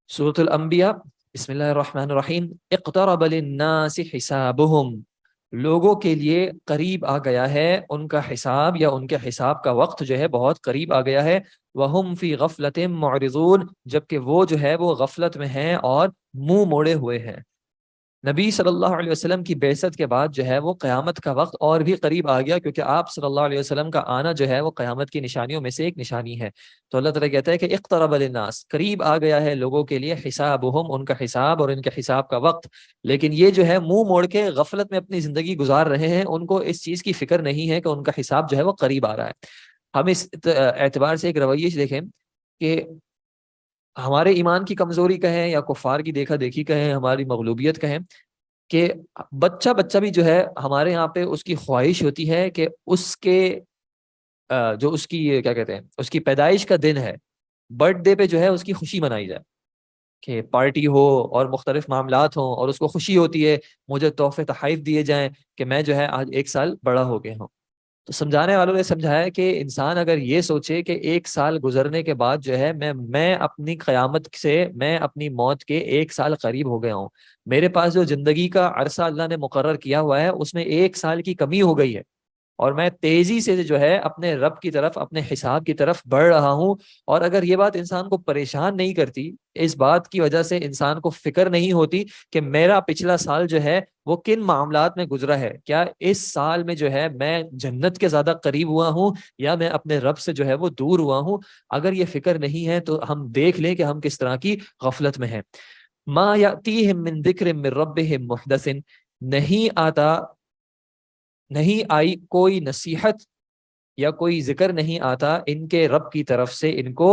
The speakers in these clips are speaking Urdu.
سورۃ الانبیاء، بسم اللہ الرحمن الرحیم۔ اقترب للناس حسابهم، لوگوں کے لیے قریب آ گیا ہے ان کا حساب، یا ان کے حساب کا وقت جو ہے بہت قریب آ گیا ہے۔ وہم فی غفلت معرضون، جبکہ وہ جو ہے وہ غفلت میں ہیں اور منہ موڑے ہوئے ہیں۔ نبی صلی اللہ علیہ وسلم کی بعثت کے بعد جو ہے وہ قیامت کا وقت اور بھی قریب آ گیا، کیونکہ آپ صلی اللہ علیہ وسلم کا آنا جو ہے وہ قیامت کی نشانیوں میں سے ایک نشانی ہے۔ تو اللہ تعالیٰ کہتا ہے کہ اقترب للناس، قریب آ گیا ہے لوگوں کے لیے حسابہم، ان کا حساب اور ان کے حساب کا وقت۔ لیکن یہ جو ہے منہ موڑ کے غفلت میں اپنی زندگی گزار رہے ہیں، ان کو اس چیز کی فکر نہیں ہے کہ ان کا حساب جو ہے وہ قریب آ رہا ہے۔ ہم اس اعتبار سے ایک رویہ دیکھیں کہ ہمارے ایمان کی کمزوری کہیں یا کفار کی دیکھا دیکھی کہیں، ہماری مغلوبیت کہیں، کہ بچہ بچہ بھی جو ہے ہمارے یہاں پہ اس کی خواہش ہوتی ہے کہ اس کے جو اس کی کیا کہتے ہیں، اس کی پیدائش کا دن ہے، برتھ ڈے پہ جو ہے اس کی خوشی منائی جائے، کہ پارٹی ہو اور مختلف معاملات ہوں، اور اس کو خوشی ہوتی ہے مجھے تحفے تحائف دیے جائیں کہ میں جو ہے آج 1 سال بڑا ہو گیا ہوں۔ تو سمجھانے والوں نے سمجھایا کہ انسان اگر یہ سوچے کہ 1 سال گزرنے کے بعد جو ہے میں اپنی قیامت سے، میں اپنی موت کے 1 سال قریب ہو گیا ہوں، میرے پاس جو زندگی کا عرصہ اللہ نے مقرر کیا ہوا ہے اس میں 1 سال کی کمی ہو گئی ہے، اور میں تیزی سے جو ہے اپنے رب کی طرف، اپنے حساب کی طرف بڑھ رہا ہوں۔ اور اگر یہ بات انسان کو پریشان نہیں کرتی، اس بات کی وجہ سے انسان کو فکر نہیں ہوتی کہ میرا پچھلا سال جو ہے وہ کن معاملات میں گزرا ہے، کیا اس سال میں جو ہے میں جنت کے زیادہ قریب ہوا ہوں یا میں اپنے رب سے جو ہے وہ دور ہوا ہوں، اگر یہ فکر نہیں ہے تو ہم دیکھ لیں کہ ہم کس طرح کی غفلت میں ہیں۔ ما یاتیہم من ذکر من ربہم محدث، نہیں آتا، نہیں آئی کوئی نصیحت یا کوئی ذکر نہیں آتا ان کے رب کی طرف سے ان کو،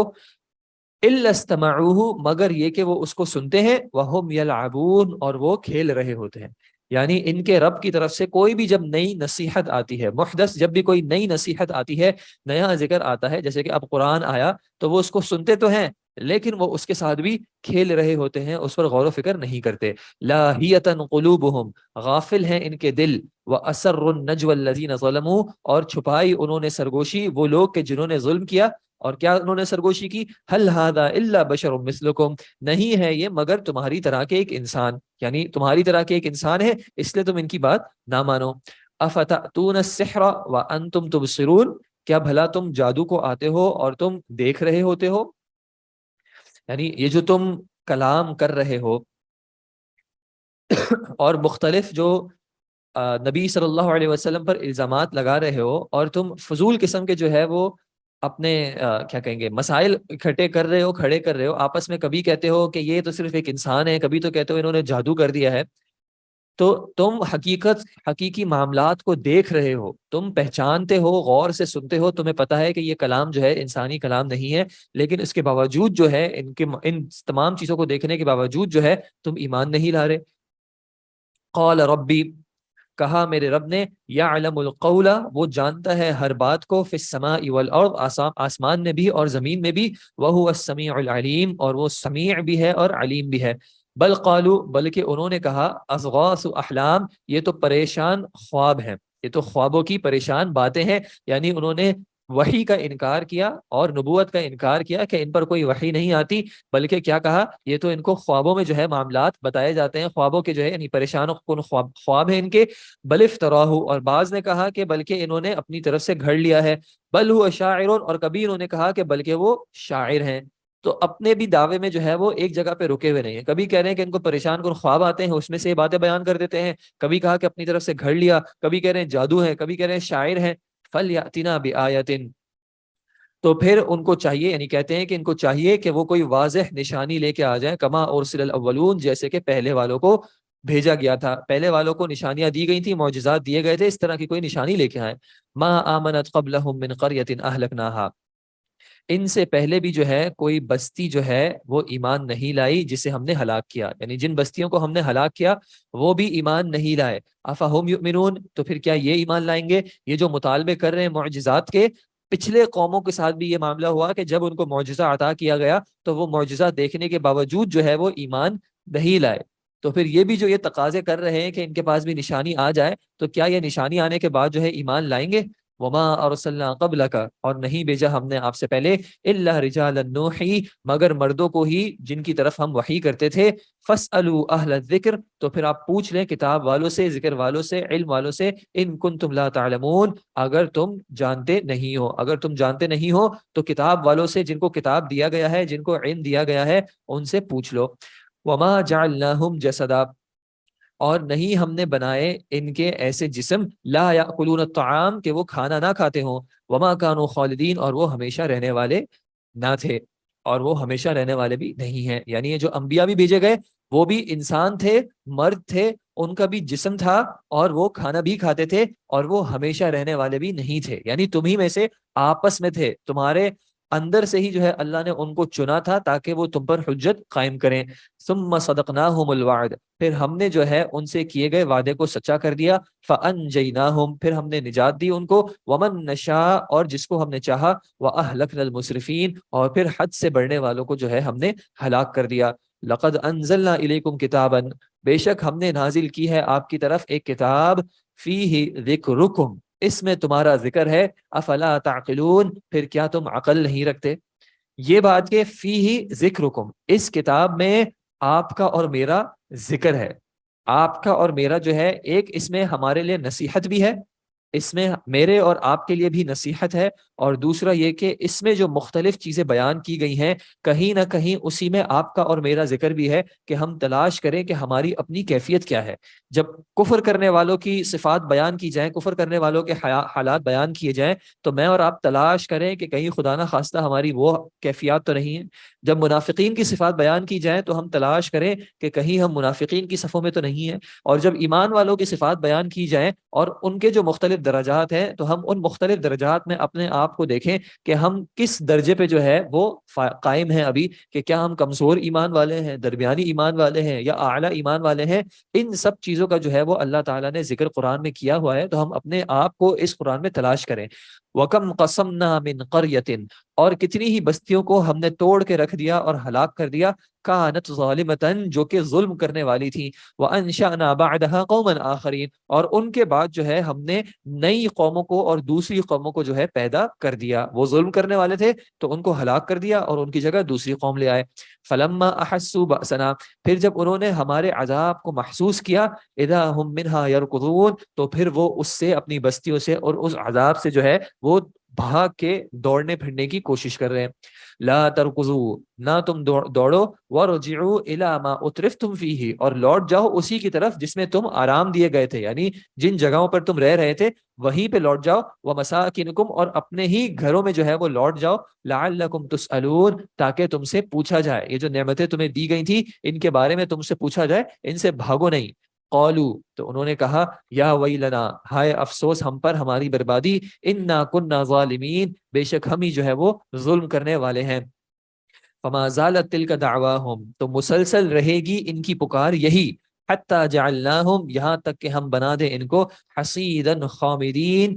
الا استمعوہ، مگر یہ کہ وہ اس کو سنتے ہیں، وہم یلعبون، اور وہ کھیل رہے ہوتے ہیں۔ یعنی ان کے رب کی طرف سے کوئی بھی جب نئی نصیحت آتی ہے، محدث جب بھی کوئی نئی نصیحت آتی ہے، نیا ذکر آتا ہے، جیسے کہ اب قرآن آیا تو وہ اس کو سنتے تو ہیں لیکن وہ اس کے ساتھ بھی کھیل رہے ہوتے ہیں، اس پر غور و فکر نہیں کرتے۔ لاہیۃ قلوبہم، غافل ہیں ان کے دل، واسروا النجوى الذین ظلموا، اور چھپائی انہوں نے سرگوشی وہ لوگ کہ جنہوں نے ظلم کیا۔ اور کیا انہوں نے سرگوشی کی؟ هل هذا الا بشر مثلکم، نہیں ہے یہ مگر تمہاری طرح کے ایک انسان، یعنی تمہاری طرح کے ایک انسان ہے اس لیے تم ان کی بات نہ مانو۔ افتأتون السحر وانتم تبصرون، کیا بھلا تم جادو کو آتے ہو اور تم دیکھ رہے ہوتے ہو؟ یعنی یہ جو تم کلام کر رہے ہو اور مختلف جو نبی صلی اللہ علیہ وسلم پر الزامات لگا رہے ہو، اور تم فضول قسم کے جو ہے وہ اپنے کیا کہیں گے مسائل اکٹھے کر رہے ہو، کھڑے کر رہے ہو آپس میں، کبھی کہتے ہو کہ یہ تو صرف ایک انسان ہے، کبھی تو کہتے ہو انہوں نے جادو کر دیا ہے، تو تم حقیقی معاملات کو دیکھ رہے ہو، تم پہچانتے ہو، غور سے سنتے ہو، تمہیں پتا ہے کہ یہ کلام جو ہے انسانی کلام نہیں ہے، لیکن اس کے باوجود جو ہے ان تمام چیزوں کو دیکھنے کے باوجود جو ہے تم ایمان نہیں لا رہے۔ قال ربی، کہا میرے رب نے، یعلم القول، وہ جانتا ہے ہر بات کو، فی السماء والارض، آسمان میں بھی اور زمین میں بھی، وہو السمیع العلیم، اور وہ سمیع بھی ہے اور علیم بھی ہے۔ بل قالوا، بلکہ انہوں نے کہا، اضغاث احلام، یہ تو پریشان خواب ہیں، یہ تو خوابوں کی پریشان باتیں ہیں، یعنی انہوں نے وحی کا انکار کیا اور نبوت کا انکار کیا کہ ان پر کوئی وحی نہیں آتی، بلکہ کیا کہا، یہ تو ان کو خوابوں میں جو ہے معاملات بتائے جاتے ہیں، خوابوں کے جو ہے یعنی پریشان کن خواب ہیں ان کے۔ بل افتراہ، اور بعض نے کہا کہ بلکہ انہوں نے اپنی طرف سے گھڑ لیا ہے۔ بل هو شاعر، اور کبھی انہوں نے کہا کہ بلکہ وہ شاعر ہیں۔ تو اپنے بھی دعوے میں جو ہے وہ ایک جگہ پہ رکے ہوئے نہیں ہیں، کبھی کہہ رہے ہیں کہ ان کو پریشان کن خواب آتے ہیں اس میں سے یہ باتیں بیان کر دیتے ہیں، کبھی کہا کہ اپنی طرف سے گھڑ لیا، کبھی کہہ رہے ہیں جادو ہے، کبھی کہہ رہے ہیں شاعر ہیں۔ فلیاتنا بآیۃ، تو پھر ان کو چاہیے، یعنی کہتے ہیں کہ ان کو چاہیے کہ وہ کوئی واضح نشانی لے کے آ جائیں، کما ارسل الاولون، جیسے کہ پہلے والوں کو بھیجا گیا تھا، پہلے والوں کو نشانیاں دی گئی تھیں، معجزات دیے گئے تھے، اس طرح کی کوئی نشانی لے کے آئیں۔ ما آمنت قبلہم من قریۃ اہلکناہا، ان سے پہلے بھی جو ہے کوئی بستی جو ہے وہ ایمان نہیں لائی جسے ہم نے ہلاک کیا، یعنی جن بستیوں کو ہم نے ہلاک کیا وہ بھی ایمان نہیں لائے۔ افہم یؤمنون، تو پھر کیا یہ ایمان لائیں گے؟ یہ جو مطالبے کر رہے ہیں معجزات کے، پچھلے قوموں کے ساتھ بھی یہ معاملہ ہوا کہ جب ان کو معجزہ عطا کیا گیا تو وہ معجزہ دیکھنے کے باوجود جو ہے وہ ایمان نہیں لائے۔ تو پھر یہ بھی جو یہ تقاضے کر رہے ہیں کہ ان کے پاس بھی نشانی آ جائے، تو کیا یہ نشانی آنے کے بعد جو ہے ایمان لائیں گے؟ وما ارسلنا قبلک، اور نہیں بھیجا ہم نے آپ سے پہلے، الا رجالا نوحی، مگر مردوں کو ہی جن کی طرف ہم وحی کرتے تھے، فاسالوا اہل الذکر، تو پھر آپ پوچھ لیں کتاب والوں سے، ذکر والوں سے، علم والوں سے، ان کنتم لا تعلمون، اگر تم جانتے نہیں ہو، اگر تم جانتے نہیں ہو تو کتاب والوں سے، جن کو کتاب دیا گیا ہے، جن کو علم دیا گیا ہے، ان سے پوچھ لو۔ وما جعلناہم جسدا، اور نہیں ہم نے بنائے ان کے ایسے جسم، لا یاکلون الطعام، کہ وہ کھانا نہ کھاتے ہوں، وما کانوا خالدین، اور وہ ہمیشہ رہنے والے نہ تھے، اور وہ ہمیشہ رہنے والے بھی نہیں ہیں۔ یعنی یہ جو انبیاء بھی بھیجے گئے وہ بھی انسان تھے، مرد تھے، ان کا بھی جسم تھا، اور وہ کھانا بھی کھاتے تھے، اور وہ ہمیشہ رہنے والے بھی نہیں تھے۔ یعنی تم ہی میں سے آپس میں تھے، تمہارے اندر سے ہی جو ہے اللہ نے ان کو چنا تھا تاکہ وہ تم پر حجت قائم کریں۔ ثم صدقناہم الوعد، پھر ہم نے جو ہے ان سے کیے گئے وعدے کو سچا کر دیا، فانجیناہم، پھر ہم نے نجات دی ان کو، ومن نشاء، اور جس کو ہم نے چاہا، واہلکنا المسرفین، اور پھر حد سے بڑھنے والوں کو جو ہے ہم نے ہلاک کر دیا۔ لقد انزلنا الیکم کتابا، بے شک ہم نے نازل کی ہے آپ کی طرف ایک کتاب، فیہ ذکرکم، اس میں تمہارا ذکر ہے، افلا تعقلون، پھر کیا تم عقل نہیں رکھتے؟ یہ بات کہ فیہ ذکرکم، اس کتاب میں آپ کا اور میرا ذکر ہے، آپ کا اور میرا جو ہے، ایک اس میں ہمارے لیے نصیحت بھی ہے، اس میں میرے اور آپ کے لیے بھی نصیحت ہے، اور دوسرا یہ کہ اس میں جو مختلف چیزیں بیان کی گئی ہیں، کہیں نہ کہیں اسی میں آپ کا اور میرا ذکر بھی ہے کہ ہم تلاش کریں کہ ہماری اپنی کیفیت کیا ہے۔ جب کفر کرنے والوں کی صفات بیان کی جائیں، کفر کرنے والوں کے حالات بیان کیے جائیں، تو میں اور آپ تلاش کریں کہ کہیں خدا نہ خواستہ ہماری وہ کیفیات تو نہیں ہیں۔ جب منافقین کی صفات بیان کی جائیں تو ہم تلاش کریں کہ کہیں ہم منافقین کی صفوں میں تو نہیں ہیں، اور جب ایمان والوں کی صفات بیان کی جائیں اور ان کے جو مختلف درجات ہیں، تو ہم ان مختلف درجات میں اپنے آپ کو دیکھیں کہ ہم کس درجے پہ جو ہے وہ قائم ہیں ابھی، کہ کیا ہم کمزور ایمان والے ہیں، درمیانی ایمان والے ہیں، یا اعلیٰ ایمان والے ہیں۔ ان سب چیزوں کا جو ہے وہ اللہ تعالیٰ نے ذکر قرآن میں کیا ہوا ہے، تو ہم اپنے آپ کو اس قرآن میں تلاش کریں۔ وَكَمْ قَصَمْنَا مِنْ قَرْيَةٍ، اور کتنی ہی بستیوں کو ہم نے توڑ کے رکھ دیا اور ہلاک کر دیا، کانت ظالمتن، جو کہ ظلم کرنے والی تھی، وانشأنا بعدها قوما آخرین، اور ان کے بعد جو ہے ہم نے نئی قوموں کو اور دوسری قوموں کو جو ہے پیدا کر دیا۔ وہ ظلم کرنے والے تھے تو ان کو ہلاک کر دیا اور ان کی جگہ دوسری قوم لے آئے۔ فلما احسوا بأسنا، پھر جب انہوں نے ہمارے عذاب کو محسوس کیا، اذا هم منها يركضون، تو پھر وہ اس سے، اپنی بستیوں سے اور اس عذاب سے جو ہے وہ بھاگ کے دوڑنے پھرنے کی کوشش کر رہے ہیں۔ لا ترکضوا، نہ تم دوڑو، ورجعوا الی ما اترفتم فیہ، اور لوٹ جاؤ اسی کی طرف جس میں تم آرام دیے گئے تھے، یعنی جن جگہوں پر تم رہ رہے تھے وہیں پہ لوٹ جاؤ، ومساکنکم، اور اپنے ہی گھروں میں جو ہے وہ لوٹ جاؤ، لعلکم تسألون، تاکہ تم سے پوچھا جائے، یہ جو نعمتیں تمہیں دی گئی تھی ان کے بارے میں تم سے پوچھا جائے، ان سے بھاگو نہیں۔ قالو، تو انہوں نے کہا، یا ویلنا، ہائے افسوس ہم پر، ہماری بربادی، انا کننا ظالمین، بے شک ہم ہی جو ہے وہ ظلم کرنے والے ہیں۔ فما زالت تلک دعواہم، تو مسلسل رہے گی ان کی پکار یہی، حتی جعلناہم، یہاں تک کہ ہم بنا دیں ان کو، حصیدا خامدین،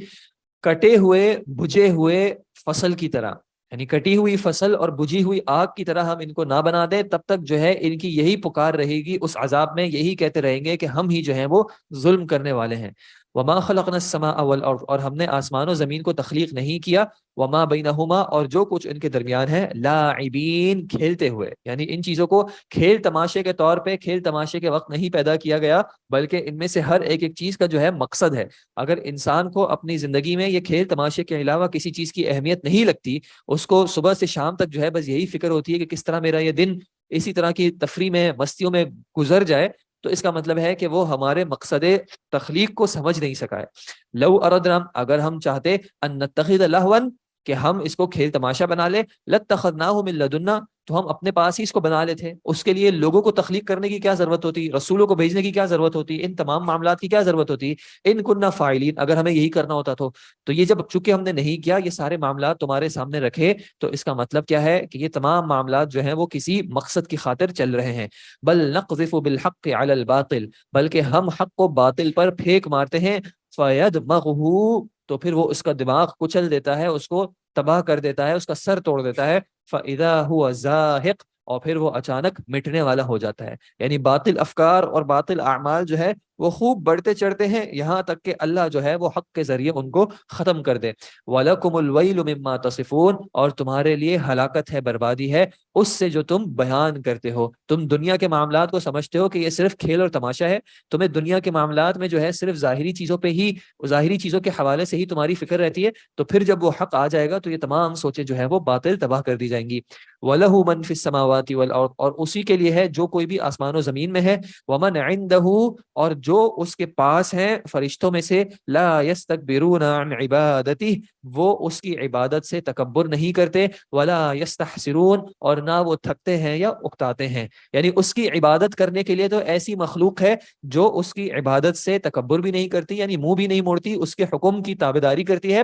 کٹے ہوئے بجھے ہوئے فصل کی طرح، یعنی کٹی ہوئی فصل اور بجھی ہوئی آگ کی طرح ہم ان کو نہ بنا دیں، تب تک جو ہے ان کی یہی پکار رہے گی اس عذاب میں، یہی کہتے رہیں گے کہ ہم ہی جو ہیں وہ ظلم کرنے والے ہیں۔ وما خلقنا السماء والارض، اور ہم نے آسمان و زمین کو تخلیق نہیں کیا، وما بینہما، اور جو کچھ ان کے درمیان ہے، لاعبین، کھیلتے ہوئے، یعنی ان چیزوں کو کھیل تماشے کے طور پہ، کھیل تماشے کے وقت نہیں پیدا کیا گیا، بلکہ ان میں سے ہر ایک ایک چیز کا جو ہے مقصد ہے۔ اگر انسان کو اپنی زندگی میں یہ کھیل تماشے کے علاوہ کسی چیز کی اہمیت نہیں لگتی، اس کو صبح سے شام تک جو ہے بس یہی فکر ہوتی ہے کہ کس طرح میرا یہ دن اسی طرح کی تفریح میں، مستیوں میں گزر جائے، تو اس کا مطلب ہے کہ وہ ہمارے مقصد تخلیق کو سمجھ نہیں سکا ہے۔ لو اردنا، اگر ہم چاہتے، ان نتخذ لہوا، کہ ہم اس کو کھیل تماشا بنا لے، لاتخذناہ من لدنا، تو ہم اپنے پاس ہی اس کو بنا لیتے۔ اس کے لیے لوگوں کو تخلیق کرنے کی کیا ضرورت ہوتی، رسولوں کو بھیجنے کی کیا ضرورت ہوتی، ان تمام معاملات کی کیا ضرورت ہوتی، ان کننا فاعلین، اگر ہمیں یہی کرنا ہوتا تو یہ جب چونکہ ہم نے نہیں کیا، یہ سارے معاملات تمہارے سامنے رکھے، تو اس کا مطلب کیا ہے کہ یہ تمام معاملات جو ہیں وہ کسی مقصد کی خاطر چل رہے ہیں۔ بل نقذف بالحق علی الباطل، بلکہ ہم حق کو باطل پر پھینک مارتے ہیں، فیدمغہ، تو پھر وہ اس کا دماغ کچل دیتا ہے، اس کو تباہ کر دیتا ہے، اس کا سر توڑ دیتا ہے، فَإِذَا هُوَ زَاهِقٌ، اور پھر وہ اچانک مٹنے والا ہو جاتا ہے۔ یعنی باطل افکار اور باطل اعمال جو ہے وہ خوب بڑھتے چڑھتے ہیں یہاں تک کہ اللہ جو ہے وہ حق کے ذریعے ان کو ختم کر دے. وَلَكُمُ الْوَيْلُ مِمَّا تَصِفُونَ، اور تمہارے لیے ہلاکت ہے، بربادی ہے اس سے جو تم بیان کرتے ہو. تم دنیا کے معاملات کو سمجھتے ہو کہ یہ صرف کھیل اور تماشا ہے، تمہیں دنیا کے معاملات میں جو ہے صرف ظاہری چیزوں پہ ہی، ظاہری چیزوں کے حوالے سے ہی تمہاری فکر رہتی ہے، تو پھر جب وہ حق آ جائے گا تو یہ تمام سوچیں جو ہے وہ باطل تباہ کر دی جائیں گی. وَلَهُ مَن فِي السَّمَاوَاتِ وَالْأَرْضِ، اور اسی کے لیے ہے جو کوئی بھی آسمان و زمین میں ہے. وَمَنْ عِنْدَهُ، اور جو اس کے پاس ہیں فرشتوں میں سے. لَا يَسْتَكْبِرُونَ عَنْ عِبَادَتِهِ، وہ اس کی عبادت سے تکبر نہیں کرتے. وَلَا يَسْتَحْسِرُونَ، اور نہ وہ تھکتے ہیں یا اکتاتے ہیں. یعنی اس کی عبادت کرنے کے لیے تو ایسی مخلوق ہے جو اس کی عبادت سے تکبر بھی نہیں کرتی، یعنی منہ بھی نہیں موڑتی، اس کے حکم کی تابعداری کرتی ہے،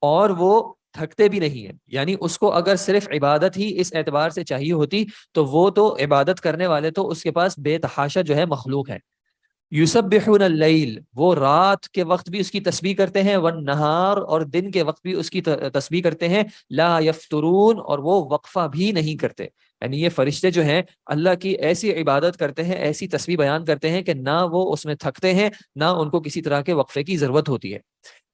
اور وہ تھکتے بھی نہیں ہیں. یعنی اس کو اگر صرف عبادت ہی اس اعتبار سے چاہیے ہوتی تو وہ تو عبادت کرنے والے تو اس کے پاس بے تحاشا جو ہے مخلوق ہے. یسبحون اللیل، وہ رات کے وقت بھی اس کی تسبیح کرتے ہیں، والنہار، اور دن کے وقت بھی اس کی تسبیح کرتے ہیں. لا یفترون، اور وہ وقفہ بھی نہیں کرتے. یعنی یہ فرشتے جو ہیں اللہ کی ایسی عبادت کرتے ہیں، ایسی تسبیح بیان کرتے ہیں کہ نہ وہ اس میں تھکتے ہیں، نہ ان کو کسی طرح کے وقفے کی ضرورت ہوتی ہے.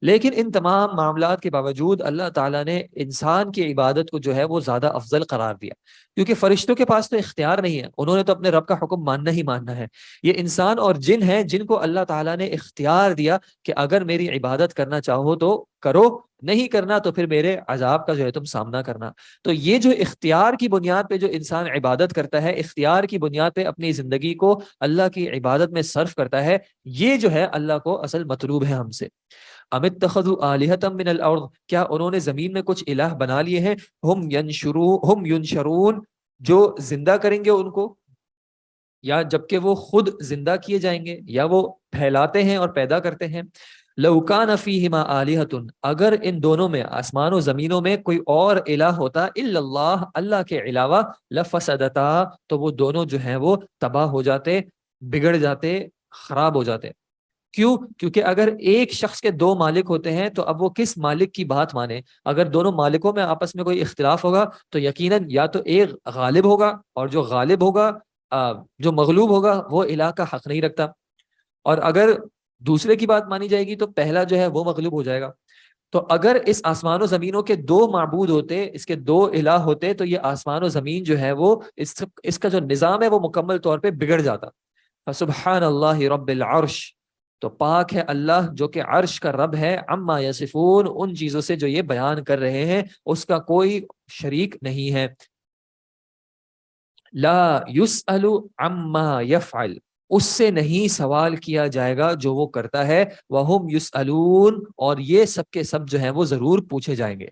لیکن ان تمام معاملات کے باوجود اللہ تعالیٰ نے انسان کی عبادت کو جو ہے وہ زیادہ افضل قرار دیا، کیونکہ فرشتوں کے پاس تو اختیار نہیں ہے، انہوں نے تو اپنے رب کا حکم ماننا ہی ماننا ہے. یہ انسان اور جن ہیں جن کو اللہ تعالیٰ نے اختیار دیا کہ اگر میری عبادت کرنا چاہو تو کرو، نہیں کرنا تو پھر میرے عذاب کا جو ہے تم سامنا کرنا. تو یہ جو اختیار کی بنیاد پہ جو انسان عبادت کرتا ہے، اختیار کی بنیاد پہ اپنی زندگی کو اللہ کی عبادت میں صرف کرتا ہے، یہ جو ہے اللہ کو اصل مطلوب ہے ہم سے. ام اتخذوا آلہۃ من الارض، کیا انہوں نے زمین میں کچھ الہ بنا لیے ہیں. ہم ینشرون، جو زندہ کریں گے ان کو، یا جبکہ وہ خود زندہ کیے جائیں گے، یا وہ پھیلاتے ہیں اور پیدا کرتے ہیں. لو کان فیہما آلہۃ، اگر ان دونوں میں آسمان و زمینوں میں کوئی اور الہ ہوتا، الا اللہ، اللہ کے علاوہ، لفسدتا، تو وہ دونوں جو ہیں وہ تباہ ہو جاتے، بگڑ جاتے، خراب ہو جاتے. کیوں؟ کیونکہ اگر ایک شخص کے دو مالک ہوتے ہیں تو اب وہ کس مالک کی بات مانے. اگر دونوں مالکوں میں آپس میں کوئی اختلاف ہوگا تو یقیناً یا تو ایک غالب ہوگا، اور جو غالب ہوگا، جو مغلوب ہوگا، وہ الہ کا حق نہیں رکھتا. اور اگر دوسرے کی بات مانی جائے گی تو پہلا جو ہے وہ مغلوب ہو جائے گا. تو اگر اس آسمان و زمینوں کے دو معبود ہوتے، اس کے دو الہ ہوتے، تو یہ آسمان و زمین جو ہے وہ اس کا جو نظام ہے وہ مکمل طور پہ بگڑ جاتا. فسبحان اللہ رب العرش، تو پاک ہے اللہ جو کہ عرش کا رب ہے، عما یصفون، ان چیزوں سے جو یہ بیان کر رہے ہیں اس کا کوئی شریک نہیں ہے. لا یسأل عما یفعل، اس سے نہیں سوال کیا جائے گا جو وہ کرتا ہے. وہم یسألون، اور یہ سب کے سب جو ہیں وہ ضرور پوچھے جائیں گے.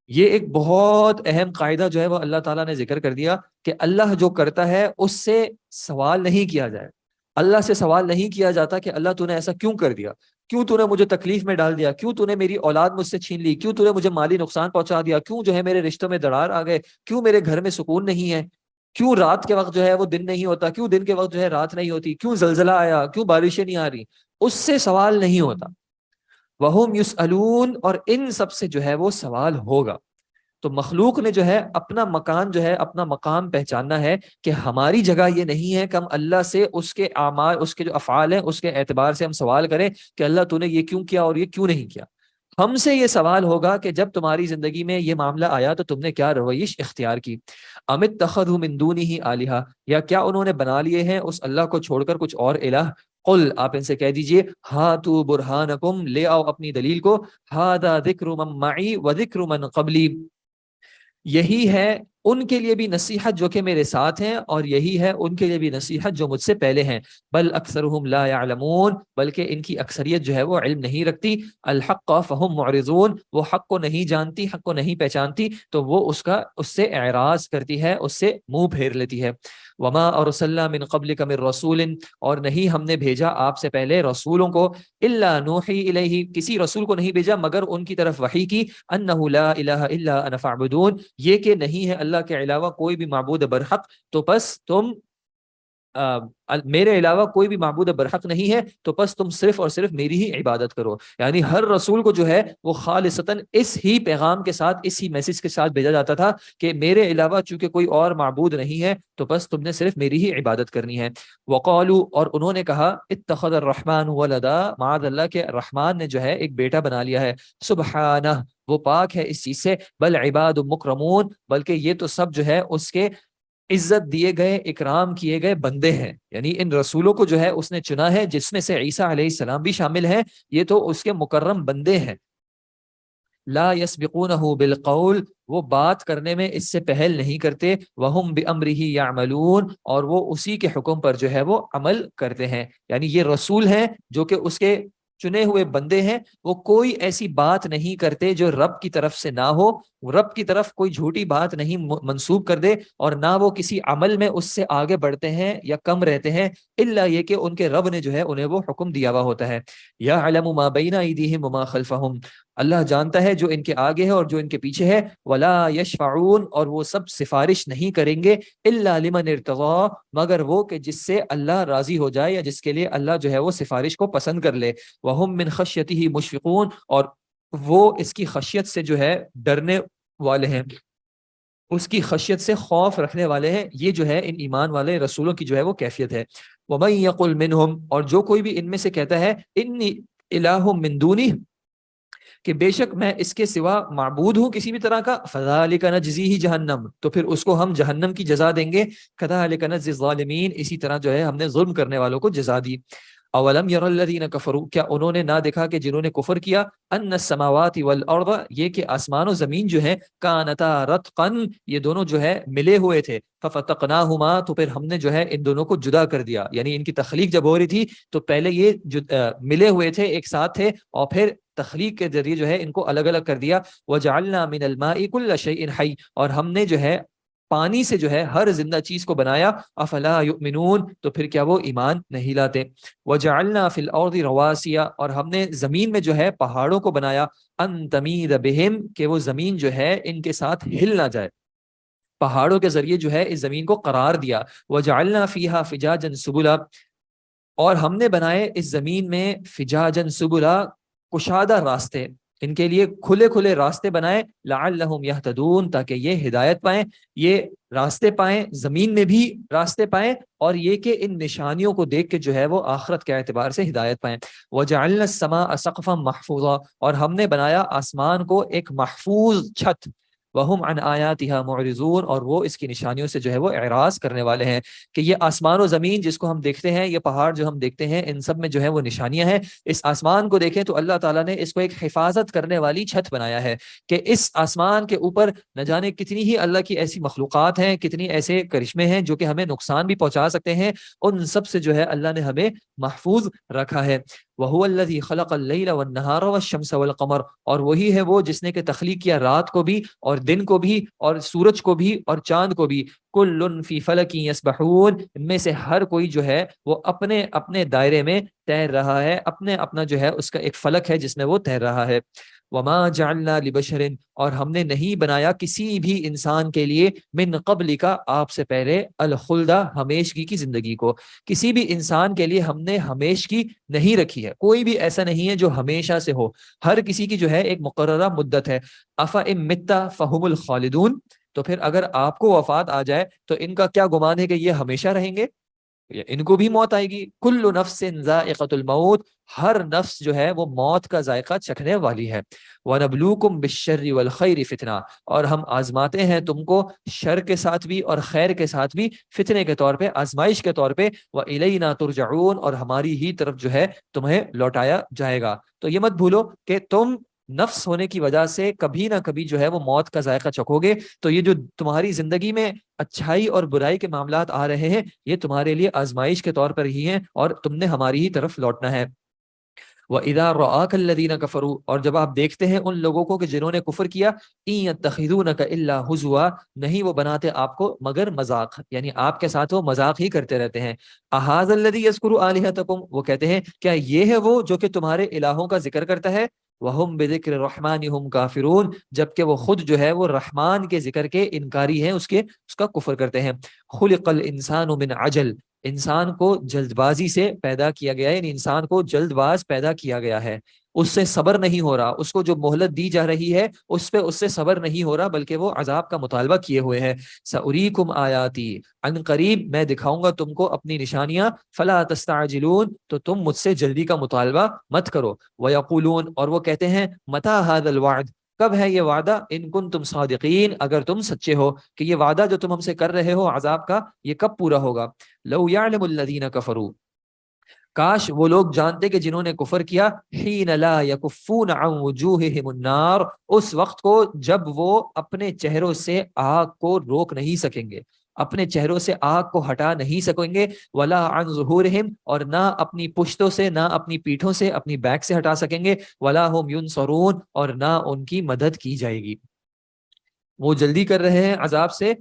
یہ ایک بہت اہم قاعدہ جو ہے وہ اللہ تعالیٰ نے ذکر کر دیا کہ اللہ جو کرتا ہے اس سے سوال نہیں کیا جائے. اللہ سے سوال نہیں کیا جاتا کہ اللہ تو نے ایسا کیوں کر دیا، کیوں تو نے مجھے تکلیف میں ڈال دیا، کیوں تو نے میری اولاد مجھ سے چھین لی، کیوں تو نے مجھے مالی نقصان پہنچا دیا، کیوں جو ہے میرے رشتوں میں دراڑ آ گئے، کیوں میرے گھر میں سکون نہیں ہے، کیوں رات کے وقت جو ہے وہ دن نہیں ہوتا، کیوں دن کے وقت جو ہے رات نہیں ہوتی، کیوں زلزلہ آیا، کیوں بارشیں نہیں آ رہی. اس سے سوال نہیں ہوتا. وہم یسألون، اور ان سب سے جو ہے وہ سوال ہوگا. تو مخلوق نے جو ہے اپنا مکان جو ہے، اپنا مقام پہچاننا ہے کہ ہماری جگہ یہ نہیں ہے کہ ہم اللہ سے اس کے اعمال، اس کے جو افعال ہیں اس کے اعتبار سے ہم سوال کریں کہ اللہ تو نے یہ کیوں کیا اور یہ کیوں نہیں کیا. ہم سے یہ سوال ہوگا کہ جب تمہاری زندگی میں یہ معاملہ آیا تو تم نے کیا رویش اختیار کی. ام اتخذوا من دونہ آلہہ، یا کیا انہوں نے بنا لیے ہیں اس اللہ کو چھوڑ کر کچھ اور الہ. قل، آپ ان سے کہہ دیجئے، ہاتوا برہانکم، لے آؤ اپنی دلیل کو. ھذا ذکر من معی و ذکر من قبلی، یہی ہے ان کے لیے بھی نصیحت جو کہ میرے ساتھ ہیں، اور یہی ہے ان کے لیے بھی نصیحت جو مجھ سے پہلے ہیں. بل اکثرهم لا يعلمون، بلکہ ان کی اکثریت جو ہے وہ علم نہیں رکھتی. الحق فهم معرضون، وہ حق کو نہیں جانتی، حق کو نہیں پہچانتی، تو وہ اس سے اعراض کرتی ہے، اس سے منہ پھیر لیتی ہے. وما ارسلنا من قبلک من رسول، اور نہیں ہم نے بھیجا آپ سے پہلے رسولوں کو، الا نوحی الیہ، کسی رسول کو نہیں بھیجا مگر ان کی طرف وحی کی، انہ لا الہ الا انا فاعبدون، یہ کہ نہیں ہے اللہ کے علاوہ کوئی بھی معبود برحق، تو بس تم میرے علاوہ کوئی بھی معبود برحق نہیں ہے تو بس تم صرف اور صرف میری ہی عبادت کرو. یعنی ہر رسول کو جو ہے وہ خالصتاً اس ہی پیغام کے ساتھ، اس ہی میسج کے ساتھ بھیجا جاتا تھا کہ میرے علاوہ چونکہ کوئی اور معبود نہیں ہے تو بس تم نے صرف میری ہی عبادت کرنی ہے. وقالوا، اور انہوں نے کہا، اتخذ الرحمن ولدا، معاذ اللہ کہ رحمان نے جو ہے ایک بیٹا بنا لیا ہے. سبحانہ، وہ پاک ہے اس چیز سے. بل عباد مکرمون، بلکہ یہ تو سب جو ہے اس کے عزت دیے گئے، اکرام کیے گئے بندے ہیں. یعنی ان رسولوں کو جو ہے اس نے چنا ہے، جس میں سے عیسیٰ علیہ السلام بھی شامل ہیں. یہ تو اس کے مکرم بندے ہیں. لا یسبقونہ بالقول، وہ بات کرنے میں اس سے پہل نہیں کرتے. وہم بامرہ یعملون، اور وہ اسی کے حکم پر جو ہے وہ عمل کرتے ہیں. یعنی یہ رسول ہیں جو کہ اس کے چنے ہوئے بندے ہیں، وہ کوئی ایسی بات نہیں کرتے جو رب کی طرف سے نہ ہو، رب کی طرف کوئی جھوٹی بات نہیں منسوب کر دے، اور نہ وہ کسی عمل میں اس سے آگے بڑھتے ہیں یا کم رہتے ہیں، الا یہ کہ ان کے رب نے جو ہے انہیں وہ حکم دیا ہوا ہوتا ہے. یعلم ما بین ایدیہم وما خلفہم، اللہ جانتا ہے جو ان کے آگے ہے اور جو ان کے پیچھے ہے. ولا یشفعون، اور وہ سب سفارش نہیں کریں گے، الا لمن ارتضی، مگر وہ کہ جس سے اللہ راضی ہو جائے یا جس کے لیے اللہ جو ہے وہ سفارش کو پسند کر لے. وہم من خشیتہ مشفقون، اور وہ اس کی خشیت سے جو ہے ڈرنے والے ہیں، اس کی خشیت سے خوف رکھنے والے ہیں. یہ جو ہے ان ایمان والے رسولوں کی جو ہے وہ کیفیت ہے. ومن یقل منہم، اور جو کوئی بھی ان میں سے کہتا ہے انی الہ من دونی، کہ بے شک میں اس کے سوا معبود ہوں کسی بھی طرح کا، فذالک نجزیہ جہنم، تو پھر اس کو ہم جہنم کی جزا دیں گے. کذالک نجزی الظالمین، اسی طرح جو ہے ہم نے ظلم کرنے والوں کو جزا دی. اولم یر الذین کفروا، کیا انہوں نے نہ دیکھا کہ جنہوں نے کفر کیا، ان السماوات والارض، یہ کہ آسمان و زمین جو ہے، کانتا رتقا، یہ دونوں جو ہے ملے ہوئے تھے، ففتقناہما، تو پھر ہم نے جو ہے ان دونوں کو جدا کر دیا. یعنی ان کی تخلیق جب ہو رہی تھی تو پہلے یہ ملے ہوئے تھے، ایک ساتھ تھے، اور پھر تخلیق کے ذریعے جو ہے ان کو الگ الگ کر دیا. وجعلنا من الماء كل شيء حي، اور ہم نے جو ہے پانی سے جو ہے ہر زندہ چیز کو بنایا. افلا یؤمنون، تو پھر کیا وہ ایمان نہیں لاتے. وجعلنا فی الارض رواسیا، اور ہم نے زمین میں جو ہے پہاڑوں کو بنایا. ان تمید بہم، کہ وہ زمین جو ہے ان کے ساتھ ہل نہ جائے، پہاڑوں کے ذریعے جو ہے اس زمین کو قرار دیا. وجعلنا فیہا فجاجا سبلا، اور ہم نے بنائے اس زمین میں فجاجا سبلا، کشادہ راستے، ان کے لیے کھلے کھلے راستے بنائے. لعلہم یہتدون، تاکہ یہ ہدایت پائیں، یہ راستے پائیں، زمین میں بھی راستے پائیں، اور یہ کہ ان نشانیوں کو دیکھ کے جو ہے وہ آخرت کے اعتبار سے ہدایت پائیں. وجعلنا السماء سقفا محفوظا، اور ہم نے بنایا آسمان کو ایک محفوظ چھت. وہم عن آیاتها معرضون، اور وہ اس کی نشانیوں سے جو ہے وہ اعراض کرنے والے ہیں. کہ یہ آسمان و زمین جس کو ہم دیکھتے ہیں، یہ پہاڑ جو ہم دیکھتے ہیں، ان سب میں جو ہے وہ نشانیاں ہیں. اس آسمان کو دیکھیں تو اللہ تعالیٰ نے اس کو ایک حفاظت کرنے والی چھت بنایا ہے، کہ اس آسمان کے اوپر نہ جانے کتنی ہی اللہ کی ایسی مخلوقات ہیں، کتنی ایسے کرشمے ہیں جو کہ ہمیں نقصان بھی پہنچا سکتے ہیں، ان سب سے جو ہے اللہ نے ہمیں محفوظ رکھا ہے. وَهُوَ الَّذِي خَلَقَ اللَّيْلَ وَالنَّهَارَ وَالشَّمْسَ وَالْقَمَرَ، اور وہی ہے وہ جس نے کہ تخلیق کیا رات کو بھی اور دن کو بھی اور سورج کو بھی اور چاند کو بھی. کل فی فلک یسبحون، ان میں سے ہر کوئی جو ہے وہ اپنے اپنے دائرے میں تیر رہا ہے، اپنے اپنا جو ہے اس کا ایک فلک ہے جس میں وہ تیر رہا ہے. وما جعلنا لبشر، اور ہم نے نہیں بنایا کسی بھی انسان کے لیے، من قبل کا، آپ سے پہلے، الخلدہ، ہمیشگی کی زندگی کو. کسی بھی انسان کے لیے ہم نے ہمیشگی نہیں رکھی ہے، کوئی بھی ایسا نہیں ہے جو ہمیشہ سے ہو، ہر کسی کی جو ہے ایک مقررہ مدت ہے. افئن مت فہم الخالدون، تو پھر اگر آپ کو وفات آ جائے تو ان کا کیا گمان ہے کہ یہ ہمیشہ رہیں گے؟ ان کو بھی موت آئے گی. کل نفس ذائقۃ الموت، ہر نفس جو ہے وہ موت کا ذائقہ چکھنے والی ہے. وَنَبْلُوكُمْ بِالشَّرِّ وَالْخَيْرِ فِتْنَةً، اور ہم آزماتے ہیں تم کو شر کے ساتھ بھی اور خیر کے ساتھ بھی، فتنے کے طور پہ، آزمائش کے طور پہ. وَإِلَيْنَا تُرْجَعُونَ، اور ہماری ہی طرف جو ہے تمہیں لوٹایا جائے گا. تو یہ مت بھولو کہ تم نفس ہونے کی وجہ سے کبھی نہ کبھی جو ہے وہ موت کا ذائقہ چکھو گے. تو یہ جو تمہاری زندگی میں اچھائی اور برائی کے معاملات آ رہے ہیں، یہ تمہارے لیے آزمائش کے طور پر ہی ہیں، اور تم نے ہماری ہی طرف لوٹنا ہے. وَإِذَا رَآكَ الَّذِينَ كَفَرُوا، اور جب آپ دیکھتے ہیں ان لوگوں کو کہ جنہوں نے کفر کیا، إِن يَتَّخِذُونَكَ إِلَّا هُزُوًا، نہیں وہ بناتے آپ کو مگر مذاق، یعنی آپ کے ساتھ وہ مذاق ہی کرتے رہتے ہیں. أَهَٰذَا الَّذِي يَذْكُرُ آلِهَتَكُمْ، وہ کہتے ہیں کیا یہ ہے وہ جو کہ تمہارے الہوں کا ذکر کرتا ہے. وَهُمْ بِذِكْرِ الرَّحْمَٰنِ هُمْ كَافِرُونَ، جبکہ وہ خود جو ہے وہ رحمان کے ذکر کے انکاری ہیں، اس کا کفر کرتے ہیں. خُلِقَ الْإِنسَانُ مِنْ عَجَلٍ، انسان کو جلد بازی سے پیدا کیا گیا ہے، یعنی انسان کو جلد باز پیدا کیا گیا ہے، اس سے صبر نہیں ہو رہا، اس کو جو مہلت دی جا رہی ہے اس پہ اس سے صبر نہیں ہو رہا، بلکہ وہ عذاب کا مطالبہ کیے ہوئے ہے۔ سأریکم آیاتی، ان قریب میں دکھاؤں گا تم کو اپنی نشانیاں، فلا تستعجلون، تو تم مجھ سے جلدی کا مطالبہ مت کرو۔ ویقولون، اور وہ کہتے ہیں، متی ھذا الوعد، کب ہے یہ وعدہ، ان کنتم صادقین، اگر تم سچے ہو کہ یہ وعدہ جو تم ہم سے کر رہے ہو عذاب کا، یہ کب پورا ہوگا۔ لو یعلم الذین کفروا، کاش وہ لوگ جانتے کہ جنہوں نے کفر کیا، حین لا یکفون عن وجوہہم النار، اس وقت کو جب وہ اپنے چہروں سے آگ کو روک نہیں سکیں گے، اپنے چہروں سے آگ کو ہٹا نہیں سکیں گے، ولا عن ظہورہم، اور نہ اپنی پشتوں سے، نہ اپنی پیٹھوں سے، اپنی بیک سے ہٹا سکیں گے، ولا ہم ینصرون، اور نہ ان کی مدد کی جائے گی۔ وہ جلدی کر رہے ہیں عذاب سے،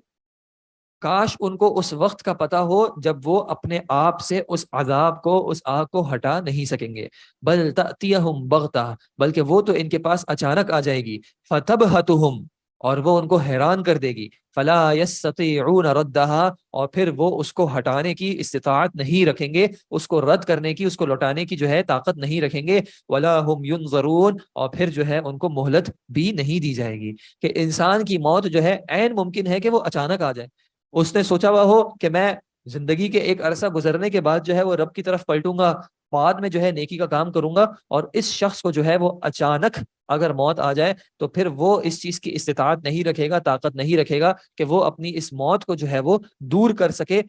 کاش ان کو اس وقت کا پتہ ہو جب وہ اپنے آپ سے اس عذاب کو، اس آگ کو ہٹا نہیں سکیں گے۔ بل تأتیہم بغتہ، بلکہ وہ تو ان کے پاس اچانک آ جائے گی، فتبہتہم، اور وہ ان کو حیران کر دے گی، فلا یستطیعون ردہا، اور پھر وہ اس کو ہٹانے کی استطاعت نہیں رکھیں گے، اس کو رد کرنے کی، اس کو لوٹانے کی جو ہے طاقت نہیں رکھیں گے، ولا ہم ینظرون، اور پھر جو ہے ان کو مہلت بھی نہیں دی جائے گی۔ کہ انسان کی موت جو ہے عین ممکن ہے کہ وہ اچانک آ جائے، اس نے سوچا ہوا ہو کہ میں زندگی کے ایک عرصہ گزرنے کے بعد جو ہے وہ رب کی طرف پلٹوں گا، بعد میں جو ہے نیکی کا کام کروں گا، اور اس شخص کو جو ہے وہ اچانک اگر موت آ جائے تو پھر وہ اس چیز کی استطاعت نہیں رکھے گا، طاقت نہیں رکھے گا کہ وہ اپنی اس موت کو جو ہے وہ دور کر سکے،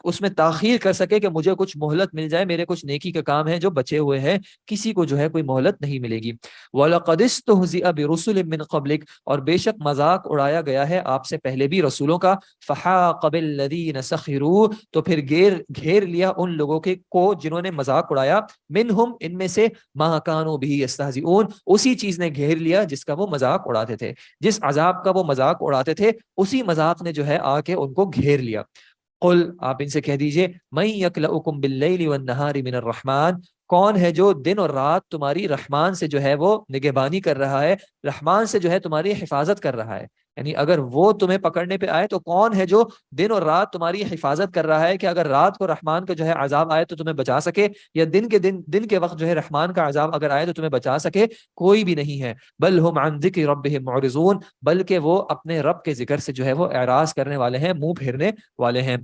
اس میں تاخیر کر سکے کہ مجھے کچھ مہلت مل جائے، میرے کچھ نیکی کے کام ہیں جو بچے ہوئے ہیں، کسی کو جو ہے کوئی مہلت نہیں ملے گی۔ وَلَقَدِ اسْتُهْزِئَ بِرُسُلٍ مِّن قَبْلِكَ، اور بے شک مذاق اڑایا گیا ہے آپ سے پہلے بھی رسولوں کا، فَحَاقَ بِالَّذِينَ سَخِرُوا، تو پھر گھیر لیا ان لوگوں کے کو جنہوں نے مذاق اڑایا، منہم، ان میں سے، ما كانوا به يستهزئون، اسی چیز نے گھیر لیا جس کا وہ مذاق اڑاتے تھے، جس عذاب کا وہ مذاق اڑاتے تھے اسی مذاق نے جو ہے آ کے ان کو گھیر لیا۔ قل، آپ ان سے کہہ دیجئے، من یکلؤکم باللیل والنہار من الرحمن، کون ہے جو دن اور رات تمہاری رحمان سے جو ہے وہ نگہبانی کر رہا ہے، رحمان سے جو ہے تمہاری حفاظت کر رہا ہے، یعنی اگر وہ تمہیں پکڑنے پہ آئے تو کون ہے جو دن اور رات تمہاری حفاظت کر رہا ہے کہ اگر رات کو رحمان کا جو ہے عذاب آئے تو تمہیں بچا سکے، یا دن کے وقت جو ہے رحمان کا عذاب اگر آئے تو تمہیں بچا سکے، کوئی بھی نہیں ہے۔ بل ہم عن ذکر ربہم معرضون، بلکہ وہ اپنے رب کے ذکر سے جو ہے وہ اعراض کرنے والے ہیں، منہ پھیرنے والے ہیں۔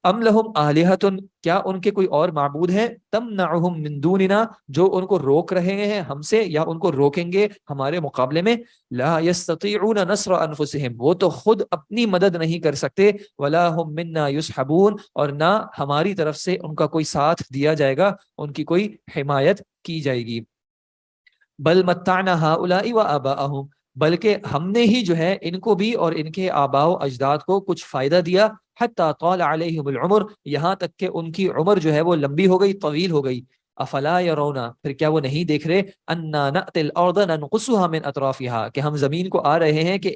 ام لہم آلہۃ، کیا ان کے کوئی اور معبود ہیں، تمنعہم من دوننا، جو ان کو روک رہے ہیں ہم سے، یا ان کو روکیں گے ہمارے مقابلے میں، لا یستطیعون نصر انفسہم، وہ تو خود اپنی مدد نہیں کر سکتے، ولا ہم منا یصحبون، اور نہ ہماری طرف سے ان کا کوئی ساتھ دیا جائے گا، ان کی کوئی حمایت کی جائے گی۔ بل متعنا ہؤلاء وآباءہم، بلکہ ہم نے ہی جو ہے ان کو بھی اور ان کے آباء و اجداد کو کچھ فائدہ دیا، حتی طال علیہم العمر، یہاں تک کہ ان کی عمر جو ہے وہ لمبی ہو گئی، طویل ہو گئی۔ افلا یرونا، پھر کیا وہ نہیں دیکھ رہے، انا نأتی الارض ننقصها من اطرافها، کہ ہم زمین کو آ رہے ہیں کہ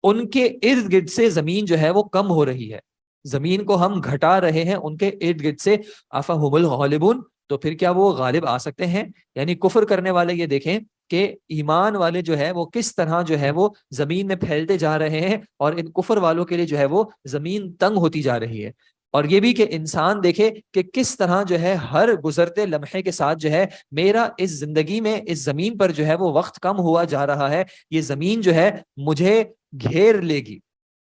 ان کے ارد گرد سے زمین جو ہے وہ کم ہو رہی ہے، زمین کو ہم گھٹا رہے ہیں ان کے ارد گرد سے، افہم الغالبون، تو پھر کیا وہ غالب آ سکتے ہیں، یعنی کفر کرنے والے یہ دیکھیں کہ ایمان والے جو ہے وہ کس طرح جو ہے وہ زمین میں پھیلتے جا رہے ہیں، اور ان کفر والوں کے لیے جو ہے وہ زمین تنگ ہوتی جا رہی ہے، اور یہ بھی کہ انسان دیکھے کہ کس طرح جو ہے ہر گزرتے لمحے کے ساتھ جو ہے میرا اس زندگی میں اس زمین پر جو ہے وہ وقت کم ہوا جا رہا ہے، یہ زمین جو ہے مجھے گھیر لے گی،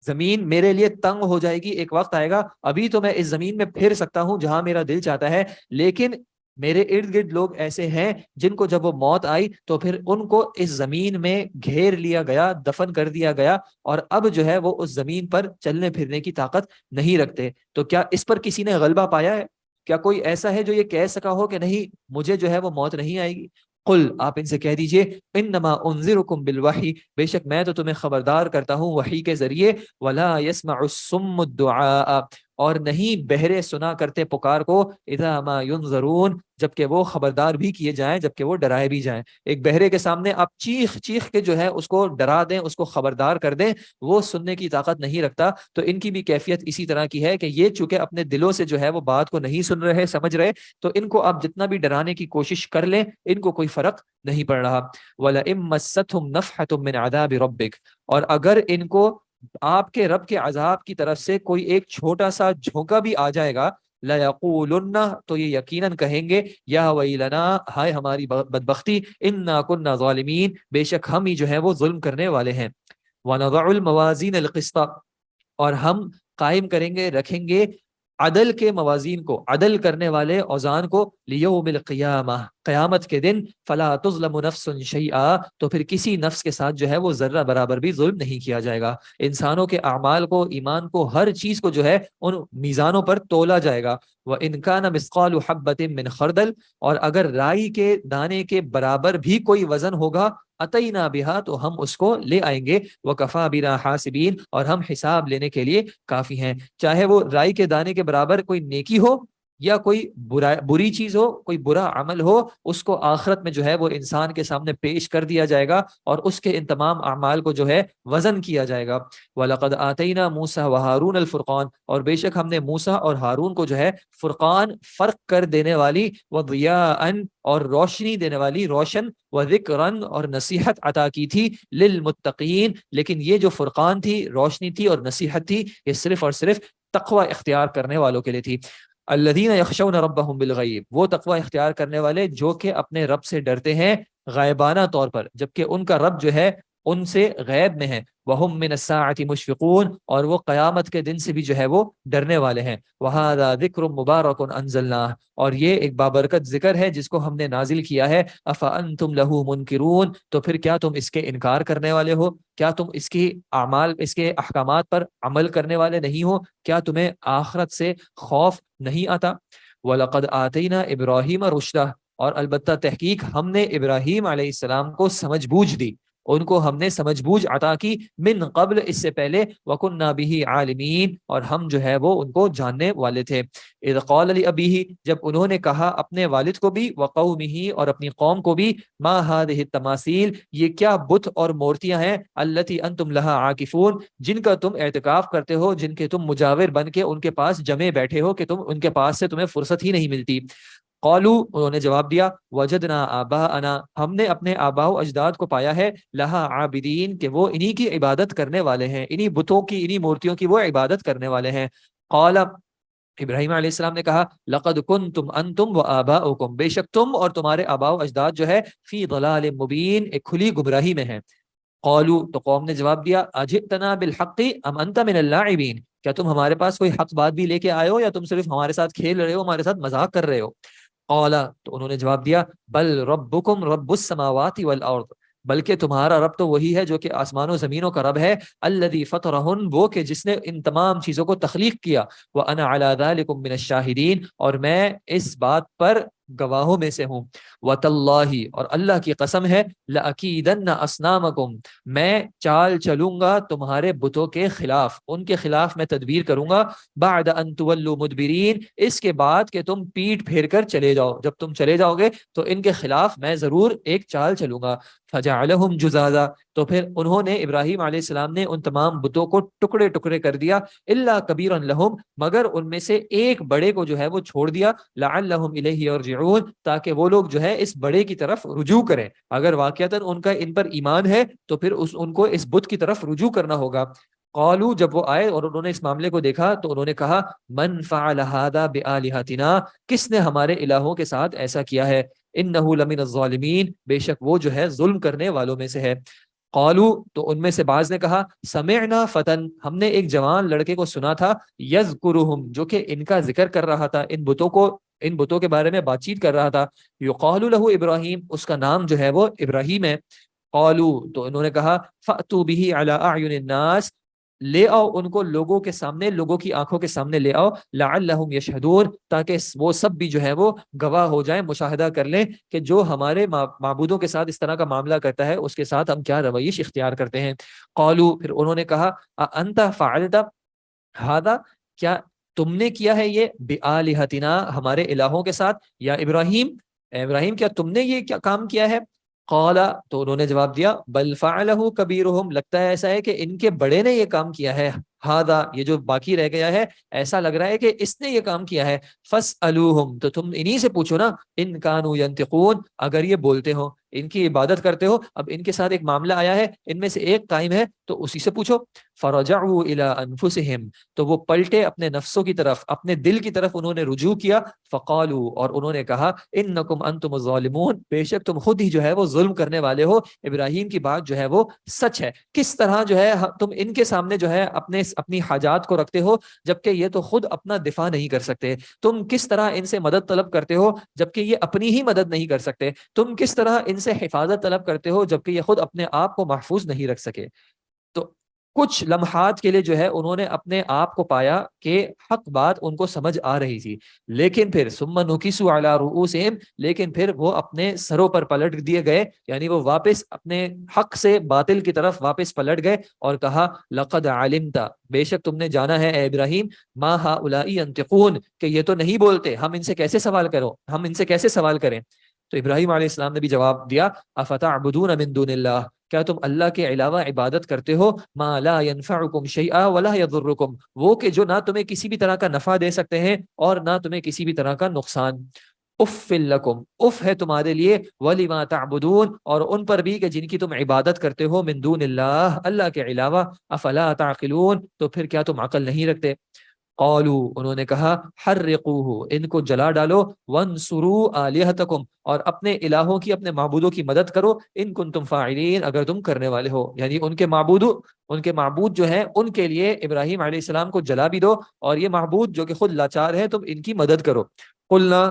زمین میرے لیے تنگ ہو جائے گی، ایک وقت آئے گا، ابھی تو میں اس زمین میں پھر سکتا ہوں جہاں میرا دل چاہتا ہے، لیکن میرے ارد گرد لوگ ایسے ہیں جن کو جب وہ موت آئی تو پھر ان کو اس زمین میں گھیر لیا گیا، دفن کر دیا گیا، اور اب جو ہے وہ اس زمین پر چلنے پھرنے کی طاقت نہیں رکھتے۔ تو کیا اس پر کسی نے غلبہ پایا ہے؟ کیا کوئی ایسا ہے جو یہ کہہ سکا ہو کہ نہیں مجھے جو ہے وہ موت نہیں آئے گی؟ قل، آپ ان سے کہہ دیجئے، انما انذرکم بالوحی، بے شک میں تو تمہیں خبردار کرتا ہوں وحی کے ذریعے، ولا يسمع الصم الدعاء، اور نہیں بہرے سنا کرتے پکار کو، اذا ما ينذرون، جبکہ وہ خبردار بھی کیے جائیں، جبکہ وہ ڈرائے بھی جائیں۔ ایک بہرے کے سامنے آپ چیخ چیخ کے جو ہے اس کو ڈرا دیں، اس کو خبردار کر دیں، وہ سننے کی طاقت نہیں رکھتا۔ تو ان کی بھی کیفیت اسی طرح کی ہے کہ یہ چونکہ اپنے دلوں سے جو ہے وہ بات کو نہیں سن رہے، سمجھ رہے، تو ان کو آپ جتنا بھی ڈرانے کی کوشش کر لیں ان کو کوئی فرق نہیں پڑ رہا۔ وَلَئِن مَسَّتْهُمْ نَفْحَةٌ مِّنْ عَذَابِ رَبِّكَ، اور اگر ان کو آپ کے رب کے عذاب کی طرف سے کوئی ایک چھوٹا سا جھونکا بھی آ جائے گا، لَيَقُولُنَّ تو یہ یقیناً کہیں گے، یا ویلنا ہائے ہماری بدبختی، انا کننا ظالمین بے شک ہم ہی جو ہے وہ ظلم کرنے والے ہیں۔ وَنَضَعُ الْمَوَازِينَ الْقِسْطَ اور ہم قائم کریں گے، رکھیں گے عدل کے موازین کو، عدل کرنے والے اوزان کو، لیوم القیامہ قیامت کے دن، فلا تظلم نفس شیئا تو پھر کسی نفس کے ساتھ جو ہے وہ ذرہ برابر بھی ظلم نہیں کیا جائے گا۔ انسانوں کے اعمال کو، ایمان کو، ہر چیز کو جو ہے ان میزانوں پر تولا جائے گا۔ وَإِنْ كَانَ مِثْقَالُ حَبَّةٍ مِّنْ خَرْدَلٍ اور اگر رائی کے دانے کے برابر بھی کوئی وزن ہوگا، اتینا بہا تو ہم اس کو لے آئیں گے، وَكَفَى بِنَا حَاسِبِينَ اور ہم حساب لینے کے لیے کافی ہیں۔ چاہے وہ رائی کے دانے کے برابر کوئی نیکی ہو یا کوئی بری چیز ہو، کوئی برا عمل ہو، اس کو آخرت میں جو ہے وہ انسان کے سامنے پیش کر دیا جائے گا اور اس کے ان تمام اعمال کو جو ہے وزن کیا جائے گا۔ وَلَقَدْ آتَيْنَا مُوسَىٰ وَهَارُونَ الْفُرْقَانَ اور بے شک ہم نے موسیٰ اور ہارون کو جو ہے فرقان، فرق کر دینے والی، وَضِيَاءً اور روشنی دینے والی، روشن، وَذِكْرًا اور نصیحت عطا کی تھی، للمتقین لیکن یہ جو فرقان تھی، روشنی تھی اور نصیحت تھی، یہ صرف اور صرف تقوی اختیار کرنے والوں کے لیے تھی۔ الذین یخشون ربهم بالغیب وہ تقوی اختیار کرنے والے جو کہ اپنے رب سے ڈرتے ہیں غائبانہ طور پر، جبکہ ان کا رب جو ہے ان سے غیب میں ہے۔ وہم من الساعۃ مشفقون اور وہ قیامت کے دن سے بھی جو ہے وہ ڈرنے والے ہیں۔ وہذا ذکر مبارک انزلناہ اور یہ ایک بابرکت ذکر ہے جس کو ہم نے نازل کیا ہے۔ افانتم لہ منکرون تو پھر کیا تم اس کے انکار کرنے والے ہو؟ کیا تم اس کی اعمال، اس کے احکامات پر عمل کرنے والے نہیں ہو؟ کیا تمہیں آخرت سے خوف نہیں آتا؟ وَلَقَدْ آتَيْنَا إِبْرَاهِيمَ رُشْدَهُ اور البتہ تحقیق ہم نے ابراہیم علیہ السلام کو سمجھ بوجھ دی، ان کو ہم نے سمجھ بوجھ عطا کی، من قبل اس سے پہلے، وَكُنَّا بِهِ عَالِمِينَ اور ہم جو ہے وہ ان کو جاننے والے تھے۔ اذ قال لأبيه جب انہوں نے کہا اپنے والد کو بھی، وقومه اور اپنی قوم کو بھی، ما هذه التماثيل یہ کیا بت اور مورتیاں ہیں، التي انتم لها عاکفون جن کا تم اعتکاف کرتے ہو، جن کے تم مجاور بن کے ان کے پاس جمے بیٹھے ہو کہ تم ان کے پاس سے تمہیں فرصت ہی نہیں ملتی۔ قالو انہوں نے جواب دیا، وجدنا آباءنا ہم نے اپنے آباء و اجداد کو پایا ہے، لہا عابدین کہ وہ انہی کی عبادت کرنے والے ہیں، انہی بتوں کی، انہی مورتیوں کی وہ عبادت کرنے والے ہیں۔ قال ابراہیم علیہ السلام نے کہا، لقد کنتم انتم وآباؤکم بے شک تم اور تمہارے آباء و اجداد جو ہے، فی ضلال مبین ایک کھلی گمراہی میں ہیں۔ قالو تو قوم نے جواب دیا، اجئتنا بالحق ام انت من اللاعبین کیا تم ہمارے پاس کوئی حق بات بھی لے کے آئے ہو یا تم صرف ہمارے ساتھ کھیل رہے ہو، ہمارے ساتھ مذاق کر رہے ہو؟ قال تو انہوں نے جواب دیا، بل ربکم رب السماوات والارض بلکہ تمہارا رب تو وہی ہے جو کہ آسمان و زمینوں کا رب ہے، الذی فطرہن وہ کہ جس نے ان تمام چیزوں کو تخلیق کیا، وانا علی ذلکم من الشاہدین اور میں اس بات پر گواہوں میں سے ہوں، وتاللہ اور اللہ کی قسم ہے، لأکیدن اصنامکم میں چال چلوں گا تمہارے بتوں کے خلاف، ان کے خلاف میں تدبیر کروں گا، بعد ان تولوا مدبرین اس کے بعد کہ تم پیٹ پھیر کر چلے جاؤ، جب تم چلے جاؤ گے تو ان کے خلاف میں ضرور ایک چال چلوں گا۔ فجعلہم جزازا تو پھر انہوں نے، ابراہیم علیہ السلام نے ان تمام بتوں کو ٹکڑے ٹکڑے کر دیا، الا کبیرا لہم مگر ان میں سے ایک بڑے کو جو ہے وہ چھوڑ دیا، لعلہم الیہ یرجعون تاکہ وہ لوگ جو ہے اس بڑے کی طرف رجوع کریں، اگر واقعتاً ان کا ان پر ایمان ہے تو پھر ان کو اس بت کی طرف رجوع کرنا ہوگا۔ قالو جب وہ آئے اور انہوں نے اس معاملے کو دیکھا تو انہوں نے کہا، من فعل هذا بآلہتنا کس نے ہمارے الہوں کے ساتھ ایسا کیا ہے، انہ لمن الظالمین بے شک وہ جو ہے ظلم کرنے والوں میں سے ہے۔ قالو تو ان میں سے بعض نے کہا، سمعنا فتن ہم نے ایک جوان لڑکے کو سنا تھا، یذکرہم جو کہ ان کا ذکر کر رہا تھا، ان بتوں کے بارے میں بات چیت کر رہا تھا، یقال لہ ابراہیم اس کا نام جو ہے وہ ابراہیم ہے۔ قالو تو انہوں نے کہا، فأتوا به علی اعین الناس لے آؤ ان کو لوگوں کے سامنے، لوگوں کی آنکھوں کے سامنے لے آؤ، لعلہم یشہدون تاکہ وہ سب بھی جو ہے وہ گواہ ہو جائیں، مشاہدہ کر لیں کہ جو ہمارے معبودوں کے ساتھ اس طرح کا معاملہ کرتا ہے اس کے ساتھ ہم کیا رویش اختیار کرتے ہیں۔ قالو پھر انہوں نے کہا، انت فعلت ھذا کیا تم نے کیا ہے یہ، بآلہتنا ہمارے الہوں کے ساتھ، یا ابراہیم ابراہیم کیا تم نے یہ کیا کام کیا ہے؟ قال تو انہوں نے جواب دیا، بل فعلہ کبیرہم لگتا ہے ایسا ہے کہ ان کے بڑے نے یہ کام کیا ہے، ھذا یہ جو باقی رہ گیا ہے ایسا لگ رہا ہے کہ اس نے یہ کام کیا ہے، فاسألوہم تو تم انہی سے پوچھو نا، ان کانوا ینطقون اگر یہ بولتے ہو، ان کی عبادت کرتے ہو, اب ان کے ساتھ ایک معاملہ آیا ہے, ان میں سے ایک قائم ہے تو اسی سے پوچھو. فرجعوا الى انفسهم, تو وہ پلٹے اپنے نفسوں کی طرف, اپنے دل کی طرف انہوں نے رجوع کیا. فقالوا, اور انہوں نے کہا, انکم انتم الظالمون, بے شک تم خود ہی جو ہے وہ ظلم کرنے والے ہو, ابراہیم کی بات جو ہے وہ سچ ہے. کس طرح جو ہے تم ان کے سامنے جو ہے اپنی حاجات کو رکھتے ہو جبکہ یہ تو خود اپنا دفاع نہیں کر سکتے. تم کس طرح ان سے مدد طلب کرتے ہو جبکہ یہ اپنی ہی مدد نہیں کر سکتے. تم کس طرح ان سے حفاظت طلب کرتے ہو جبکہ یہ خود اپنے آپ کو محفوظ نہیں رکھ سکے. تو کچھ لمحات کے لیے جو ہے انہوں نے اپنے آپ کو پایا کہ حق بات ان کو سمجھ آ رہی تھی, لیکن پھر ثم نکسوا علی رؤوسہم, لیکن پھر وہ اپنے سروں پر پلٹ دیے گئے, یعنی وہ واپس اپنے حق سے باطل کی طرف واپس پلٹ گئے اور کہا لقد علمت, بے شک تم نے جانا ہے اے ابراہیم, ما هؤلاء ينطقون, کہ یہ تو نہیں بولتے, ہم ان سے کیسے سوال کرو, ہم ان سے کیسے سوال کریں. تو ابراہیم علیہ السلام نے بھی جواب دیا, افتعبدون من دون اللہ, کیا تم اللہ کے علاوہ عبادت کرتے ہو, ما لا ينفعکم شیئا ولا یضرکم, وہ کہ جو نہ تمہیں کسی بھی طرح کا نفع دے سکتے ہیں اور نہ تمہیں کسی بھی طرح کا نقصان. اف لکم, اف ہے تمہارے لیے, ولما تعبدون, اور ان پر بھی کہ جن کی تم عبادت کرتے ہو, من دون اللہ, اللہ کے علاوہ, افلا تعقلون, تو پھر کیا تم عقل نہیں رکھتے. قالوا, انہوں نے کہا, حرقوه, ان کو جلا ڈالو, وانصروا آلہتکم, اور اپنے الہوں کی, اپنے معبودوں کی مدد کرو, ان کنتم فاعلین, اگر تم کرنے والے ہو. یعنی ان کے معبود جو ہیں ان کے لیے ابراہیم علیہ السلام کو جلا بھی دو, اور یہ معبود جو کہ خود لاچار ہے تم ان کی مدد کرو. قلنا,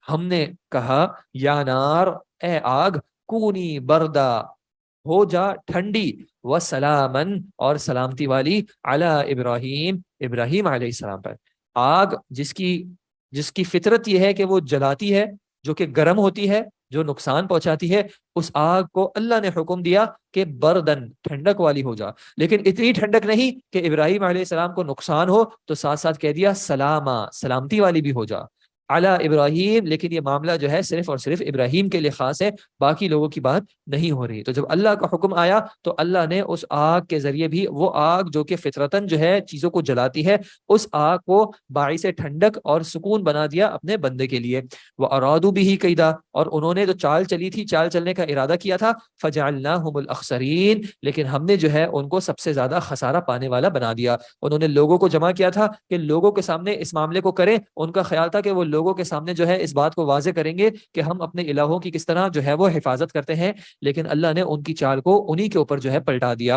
ہم نے کہا, یا نار, اے آگ, کونی بردا, ہو جا ٹھنڈی, وسلامن, اور سلامتی والی, علی ابراہیم, ابراہیم علیہ السلام پر. آگ جس کی فطرت یہ ہے کہ وہ جلاتی ہے, جو کہ گرم ہوتی ہے, جو نقصان پہنچاتی ہے, اس آگ کو اللہ نے حکم دیا کہ بردن, ٹھنڈک والی ہو جا. لیکن اتنی ٹھنڈک نہیں کہ ابراہیم علیہ السلام کو نقصان ہو, تو ساتھ ساتھ کہہ دیا سلامہ, سلامتی والی بھی ہو جا, علی ابراہیم. لیکن یہ معاملہ جو ہے صرف اور صرف ابراہیم کے لیے خاص ہے, باقی لوگوں کی بات نہیں ہو رہی. تو جب اللہ کا حکم آیا تو اللہ نے اس آگ کے ذریعے بھی, وہ آگ جو کہ فطرتاً جو ہے چیزوں کو جلاتی ہے, اس آگ کو باعث ٹھنڈک اور سکون بنا دیا اپنے بندے کے لیے. وَأَرَادُوا بِهِ كَيْدًا, اور انہوں نے جو چال چلی تھی, چال چلنے کا ارادہ کیا تھا, فَجَعَلْنَاهُمُ الْأَخْسَرِينَ, لیکن ہم نے جو ہے ان کو سب سے زیادہ خسارہ پانے والا بنا دیا. انہوں نے لوگوں کو جمع کیا تھا کہ لوگوں کے سامنے اس معاملے کو کریں, ان کا خیال تھا کہ وہ لوگوں کے سامنے جو ہے اس بات کو واضح کریں گے کہ ہم اپنے الہوں کی کس طرح جو ہے وہ حفاظت کرتے ہیں, لیکن اللہ نے ان کی چال کو انہی کے اوپر جو ہے پلٹا دیا.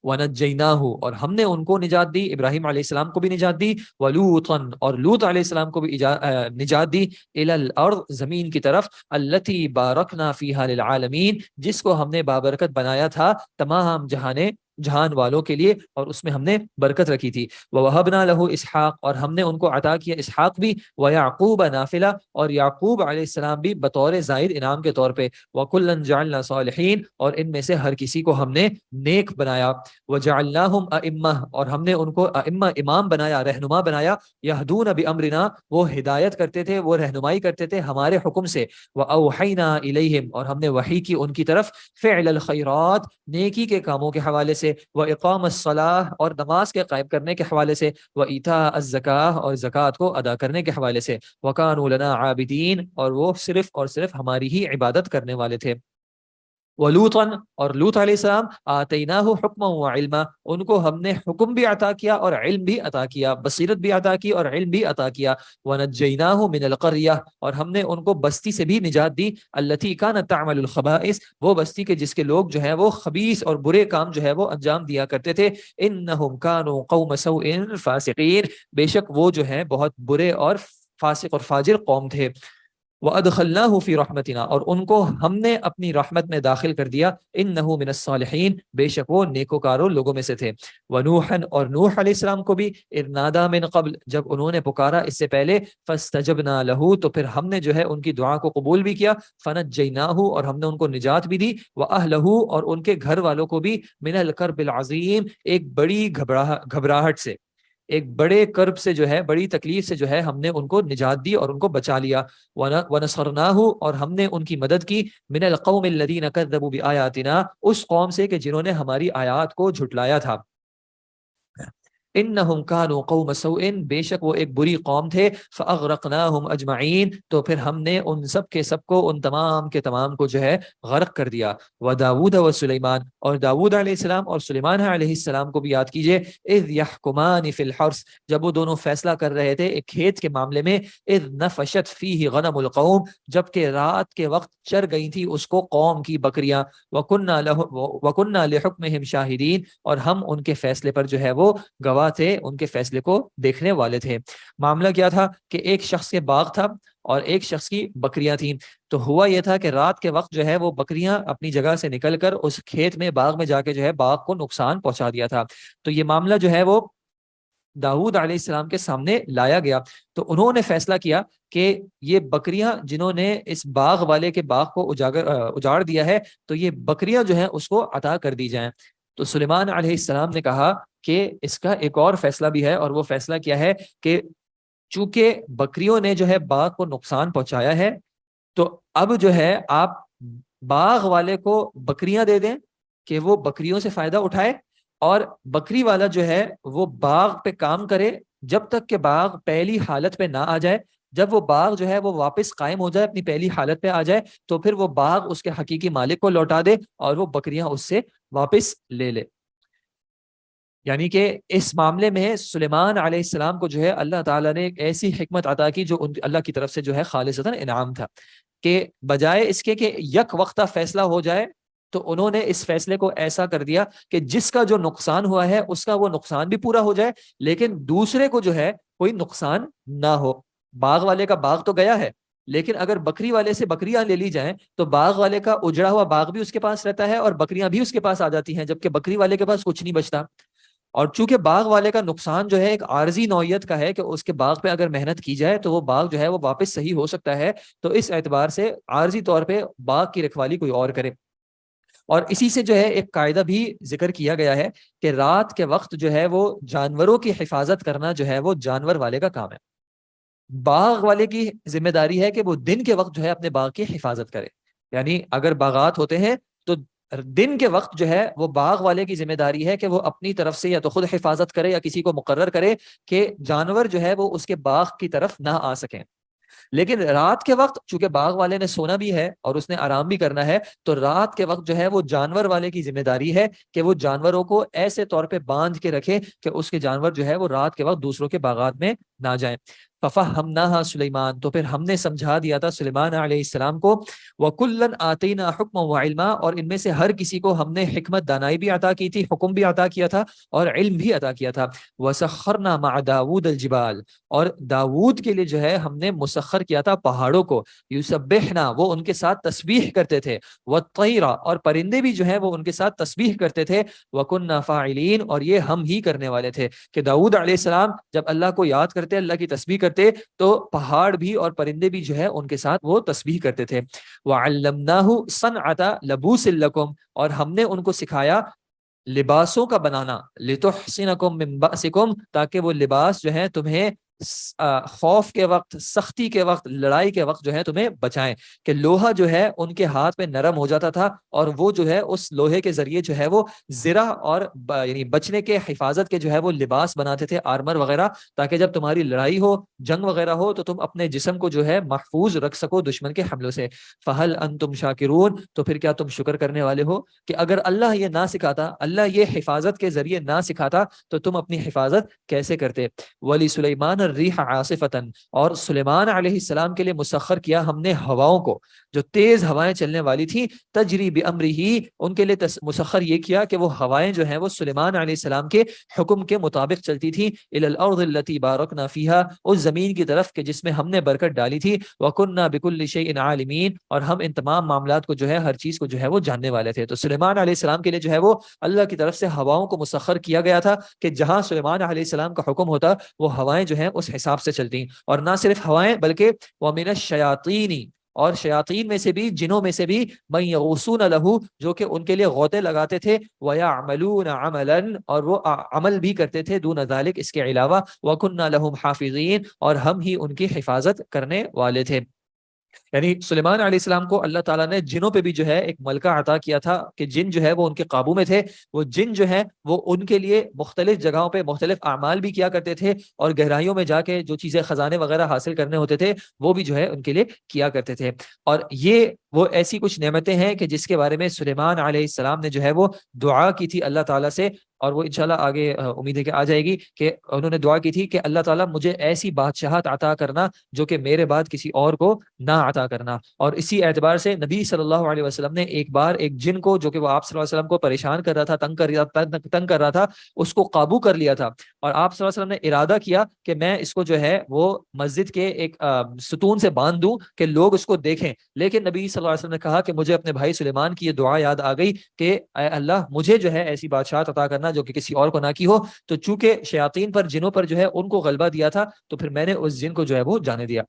وَنَجَّيْنَاهُ, اور ہم نے ان کو نجات دی, ابراہیم علیہ السلام کو بھی نجات دی, وَلُوطًا, اور لوط علیہ السلام کو بھی نجات دی, إِلَى الْأَرْضِ, زمین کی طرف, الَّتِي بَارَكْنَا فِيهَا لِلْعَالَمِينَ, جس کو ہم نے بابرکت بنایا تھا تمام جہان والوں کے لیے, اور اس میں ہم نے برکت رکھی تھی. وَوَهَبْنَا لَهُ اسحاق, اور ہم نے ان کو عطا کیا اسحاق بھی, وَيَعْقُوبَ نافلہ, اور یعقوب علیہ السلام بھی بطور زائد انعام کے طور پہ, وَكُلًّا جَعَلْنَا صَالِحِينَ, اور ان میں سے ہر کسی کو ہم نے نیک بنایا. وَجَعَلْنَاهُمْ أَئِمَّةً, اور ہم نے ان کو ائمہ, امام بنایا, رہنما بنایا, يَهْدُونَ بِأَمْرِنَا, وہ ہدایت کرتے تھے, وہ رہنمائی کرتے تھے ہمارے حکم سے. وَأَوْحَيْنَا إِلَيْهِمْ, اور ہم نے وحی کی ان کی طرف, فعل الخیرات, نیکی کے کاموں کے حوالے سے, وَإِقَامَ الصَّلَاةِ, اور نماز کے قائم کرنے کے حوالے سے, وَإِيتَاءَ الزَّكَاةِ, اور زکوٰۃ کو ادا کرنے کے حوالے سے, وَكَانُوا لَنَا عَابِدِينَ, اور وہ صرف اور صرف ہماری ہی عبادت کرنے والے تھے. وَلُوطًا, اور لوط علیہ السلام, آتَيْنَاهُ حُكْمًا وَعِلْمًا, ان کو ہم نے حکم بھی عطا کیا اور علم بھی عطا کیا, بصیرت بھی عطا کی اور علم بھی عطا کیا. وَنَجَّيْنَاهُ مِنَ الْقَرْيَةِ, اور ہم نے ان کو بستی سے بھی نجات دی, الَّتِي كَانَتْ تَعْمَلُ الْخَبَائِثَ, وہ بستی کے جس کے لوگ جو ہے وہ خبیث اور برے کام جو ہے وہ انجام دیا کرتے تھے. إِنَّهُمْ كَانُوا قَوْمَ سَوْءٍ فَاسِقِينَ, بے شک وہ جو ہیں بہت برے اور فاسق اور فاجر قوم تھے. وَأَدْخَلْنَاهُ فِي رَحْمَتِنَا, اور ان کو ہم نے اپنی رحمت میں داخل کر دیا. إِنَّهُ مِنَ الصَّالِحِينَ, بے شک وہ نیکوکاروں لوگوں میں سے تھے. وَنُوحًا, اور نوح علیہ السلام کو بھی, إِذْ نَادَىٰ مِن قَبْلُ, جب انہوں نے پکارا اس سے پہلے, فَاسْتَجَبْنَا لَهُ, تو پھر ہم نے جو ہے ان کی دعا کو قبول بھی کیا. فَنَجَّيْنَاهُ, اور ہم نے ان کو نجات بھی دی, وَأَهْلَهُ, اور ان کے گھر والوں کو بھی, مِنَ الْكَرْبِ الْعَظِيمِ, ایک بڑی گھبراہٹ سے, ایک بڑے کرب سے جو ہے, بڑی تکلیف سے جو ہے ہم نے ان کو نجات دی اور ان کو بچا لیا. وَنَصَرْنَاهُ, اور ہم نے ان کی مدد کی, مِنَ الْقَوْمِ الَّذِينَ كَذَّبُوا بِآيَاتِنَا, اس قوم سے کہ جنہوں نے ہماری آیات کو جھٹلایا تھا. انہم کانوا قوم سوء، بے شک وہ ایک بری قوم تھے، فاغرقناہم اجمعین، تو پھر ہم نے ان سب کے سب کو، ان تمام کے تمام کو جو ہے غرق کر دیا۔ وداود و سلیمان، اور داود علیہ السلام اور سلیمان علیہ السلام کو بھی یاد کیجئے، اذ یحکمان فی الحرث، جب وہ دونوں فیصلہ کر رہے تھے ایک کھیت کے معاملے میں، اذ نفشت فیہ غنم القوم، جبکہ رات کے وقت چر گئی تھی اس کو قوم کی بکریاں، وَكُنَّا لِحُكْمِهِمْ شاہدین، اور ہم ان کے فیصلے پر جو ہے وہ گواہ تھے، ان کے فیصلے کو دیکھنے والے تھے۔ معاملہ کیا تھا کہ ایک شخص کے باغ تھا اور ایک شخص کی بکریاں تھیں، تو ہوا یہ تھا کہ رات کے وقت جو ہے وہ بکریاں اپنی جگہ سے نکل کر اس کھیت میں، باغ میں جا کے جو ہے باغ کو نقصان پہنچا دیا تھا۔ تو یہ معاملہ جو ہے وہ داؤد علیہ السلام کے سامنے لایا گیا، تو انہوں نے فیصلہ کیا کہ یہ بکریاں جنہوں نے اس باغ والے کے باغ کو اجاڑ دیا ہے، تو یہ بکریاں جو ہیں اس کو عطا کر دی جائیں۔ تو سلیمان علیہ السلام نے کہا کہ اس کا ایک اور فیصلہ بھی ہے، اور وہ فیصلہ کیا ہے کہ چونکہ بکریوں نے جو ہے باغ کو نقصان پہنچایا ہے، تو اب جو ہے آپ باغ والے کو بکریاں دے دیں کہ وہ بکریوں سے فائدہ اٹھائے، اور بکری والا جو ہے وہ باغ پہ کام کرے جب تک کہ باغ پہلی حالت پہ نہ آ جائے۔ جب وہ باغ جو ہے وہ واپس قائم ہو جائے، اپنی پہلی حالت پہ آ جائے، تو پھر وہ باغ اس کے حقیقی مالک کو لوٹا دے اور وہ بکریاں اس سے واپس لے لے۔ یعنی کہ اس معاملے میں سلیمان علیہ السلام کو جو ہے اللہ تعالیٰ نے ایک ایسی حکمت عطا کی جو اللہ کی طرف سے جو ہے خالصتاً انعام تھا، کہ بجائے اس کے کہ یک وقتہ فیصلہ ہو جائے، تو انہوں نے اس فیصلے کو ایسا کر دیا کہ جس کا جو نقصان ہوا ہے اس کا وہ نقصان بھی پورا ہو جائے، لیکن دوسرے کو جو ہے کوئی نقصان نہ ہو۔ باغ والے کا باغ تو گیا ہے، لیکن اگر بکری والے سے بکریاں لے لی جائیں تو باغ والے کا اجڑا ہوا باغ بھی اس کے پاس رہتا ہے اور بکریاں بھی اس کے پاس آ جاتی ہیں، جبکہ بکری والے کے پاس کچھ نہیں بچتا۔ اور چونکہ باغ والے کا نقصان جو ہے ایک عارضی نوعیت کا ہے کہ اس کے باغ پہ اگر محنت کی جائے تو وہ باغ جو ہے وہ واپس صحیح ہو سکتا ہے، تو اس اعتبار سے عارضی طور پہ باغ کی رکھوالی کوئی اور کرے۔ اور اسی سے جو ہے ایک قاعدہ بھی ذکر کیا گیا ہے کہ رات کے وقت جو ہے وہ جانوروں کی حفاظت کرنا جو ہے وہ جانور والے کا کام ہے۔ باغ والے کی ذمہ داری ہے کہ وہ دن کے وقت جو ہے اپنے باغ کی حفاظت کرے، یعنی اگر باغات ہوتے ہیں تو دن کے وقت جو ہے وہ باغ والے کی ذمہ داری ہے کہ وہ اپنی طرف سے یا تو خود حفاظت کرے یا کسی کو مقرر کرے کہ جانور جو ہے وہ اس کے باغ کی طرف نہ آ سکیں۔ لیکن رات کے وقت چونکہ باغ والے نے سونا بھی ہے اور اس نے آرام بھی کرنا ہے، تو رات کے وقت جو ہے وہ جانور والے کی ذمہ داری ہے کہ وہ جانوروں کو ایسے طور پہ باندھ کے رکھے کہ اس کے جانور جو ہے وہ رات کے وقت دوسروں کے باغات میں نہ جائیں۔ فَفَهَّمْنَاهَا سلیمان، تو پھر ہم نے سمجھا دیا تھا سلیمان علیہ السلام کو، وَكُلًّا آتَيْنَا حُكْمًا وَعِلْمًا، اور ان میں سے ہر کسی کو ہم نے حکمت دانائی بھی عطا کی تھی، حکم بھی عطا کیا تھا اور علم بھی عطا کیا تھا۔ وَسَخَّرْنَا مَعَ دَاوُودَ الْجِبَالَ، اور داود کے لیے جو ہے ہم نے مسخر کیا تھا پہاڑوں کو، یسبحنا، وہ ان کے ساتھ تسبیح کرتے تھے، والطیرا، اور پرندے بھی جو ہے وہ ان کے ساتھ تسبیح کرتے تھے، وَكُنَّا فَاعِلِينَ، اور یہ ہم ہی کرنے والے تھے کہ داؤد علیہ السلام جب اللہ کو یاد کرتے، اللہ کی تسبیح کرتے، تو پہاڑ بھی اور پرندے بھی جو ہے ان کے ساتھ وہ تسبیح کرتے تھے۔ وَعَلَّمْنَاهُ صَنْعَةَ لَبُوسٍ لَكُمْ، اور ہم نے ان کو سکھایا لباسوں کا بنانا، لِتُحْصِنَكُم مِّن بَأْسِكُم، تاکہ وہ لباس جو ہے تمہیں خوف کے وقت، سختی کے وقت، لڑائی کے وقت جو ہے تمہیں بچائیں۔ کہ لوہا جو ہے ان کے ہاتھ میں نرم ہو جاتا تھا اور وہ جو ہے اس لوہے کے ذریعے جو ہے وہ زرہ اور یعنی بچنے کے، حفاظت کے جو ہے وہ لباس بناتے تھے، آرمر وغیرہ، تاکہ جب تمہاری لڑائی ہو، جنگ وغیرہ ہو، تو تم اپنے جسم کو جو ہے محفوظ رکھ سکو دشمن کے حملوں سے۔ فَهَلْ أَنْتُمْ شَاكِرُونَ، تو پھر کیا تم شکر کرنے والے ہو؟ کہ اگر اللہ یہ نہ سکھاتا، اللہ یہ حفاظت کے ذریعے نہ سکھاتا، تو تم اپنی حفاظت کیسے کرتے؟ ولی سلیمان الریح عاصفتن، اور سلیمان علیہ السلام کے لیے مسخر کیا ہم نے ہواؤں کو جو تیز ہوائیں چلنے والی تھی، تجری بامرہ، ان کے لیے مسخر یہ کیا کہ وہ ہوائیں جو ہیں وہ سلیمان علیہ السلام کے حکم کے مطابق چلتی تھی، الی الارض التي بارکنا فیہا، اس زمین کی طرف کہ جس میں ہم نے برکت ڈالی تھی، وکنا بکل شیء عالمین، اور ہم ان تمام معاملات کو جو ہے، ہر چیز کو جو ہے وہ جاننے والے تھے۔ تو سلیمان علیہ السلام کے لیے جو ہے وہ اللہ کی طرف سے ہواؤں کو مسخر کیا گیا تھا کہ جہاں سلیمان علیہ السلام کا حکم ہوتا وہ ہوائیں جو ہیں اس حساب سے چلتی، اور نہ صرف ہوائیں بلکہ وَمِنَ الشَّيَاطِينِ، اور شیاطین میں سے بھی، جنوں میں سے بھی، مَن يَغُوصُونَ لَهُ، جو کہ ان کے لیے غوطے لگاتے تھے، وَيَعْمَلُونَ عَمَلًا، اور وہ عمل بھی کرتے تھے، دون ذالک، اس کے علاوہ، وَكُنَّا لَهُمْ حَافِظِينَ، اور ہم ہی ان کی حفاظت کرنے والے تھے۔ یعنی سلیمان علیہ السلام کو اللہ تعالیٰ نے جنوں پہ بھی جو ہے ایک ملکہ عطا کیا تھا کہ جن جو ہے وہ ان کے قابو میں تھے. وہ جن جو ہے وہ ان کے لیے مختلف جگہوں پہ مختلف اعمال بھی کیا کرتے تھے, اور گہرائیوں میں جا کے جو چیزیں خزانے وغیرہ حاصل کرنے ہوتے تھے وہ بھی جو ہے ان کے لیے کیا کرتے تھے. اور یہ وہ ایسی کچھ نعمتیں ہیں کہ جس کے بارے میں سلیمان علیہ السلام نے جو ہے وہ دعا کی تھی اللہ تعالیٰ سے, اور وہ انشاءاللہ آگے امید ہے کہ آ جائے گی, کہ انہوں نے دعا کی تھی کہ اللہ تعالیٰ مجھے ایسی بادشاہت عطا کرنا جو کہ میرے بعد کسی اور کو نہ عطا کرنا. اور اسی اعتبار سے نبی صلی اللہ علیہ وسلم نے ایک بار ایک جن کو جو کہ وہ آپ صلی اللہ علیہ وسلم کو پریشان کر رہا تھا, تنگ کر رہا تھا, اس کو قابو کر لیا تھا. اور آپ صلی اللہ علیہ وسلم نے ارادہ کیا کہ میں اس کو جو ہے وہ مسجد کے ایک ستون سے باندھ دوں کہ لوگ اس کو دیکھیں. لیکن نبی صلی اللہ علیہ وسلم نے کہا کہ مجھے اپنے بھائی سلیمان کی یہ دعا یاد آ گئی کہ اے اللہ مجھے جو ہے ایسی بادشاہت عطا کرنا جو کہ کسی اور کو نہ کی ہو. تو چونکہ شیاطین پر جنوں پر جو ہے ان کو غلبہ دیا تھا, تو پھر میں نے اس جن کو جو ہے وہ جانے دیا.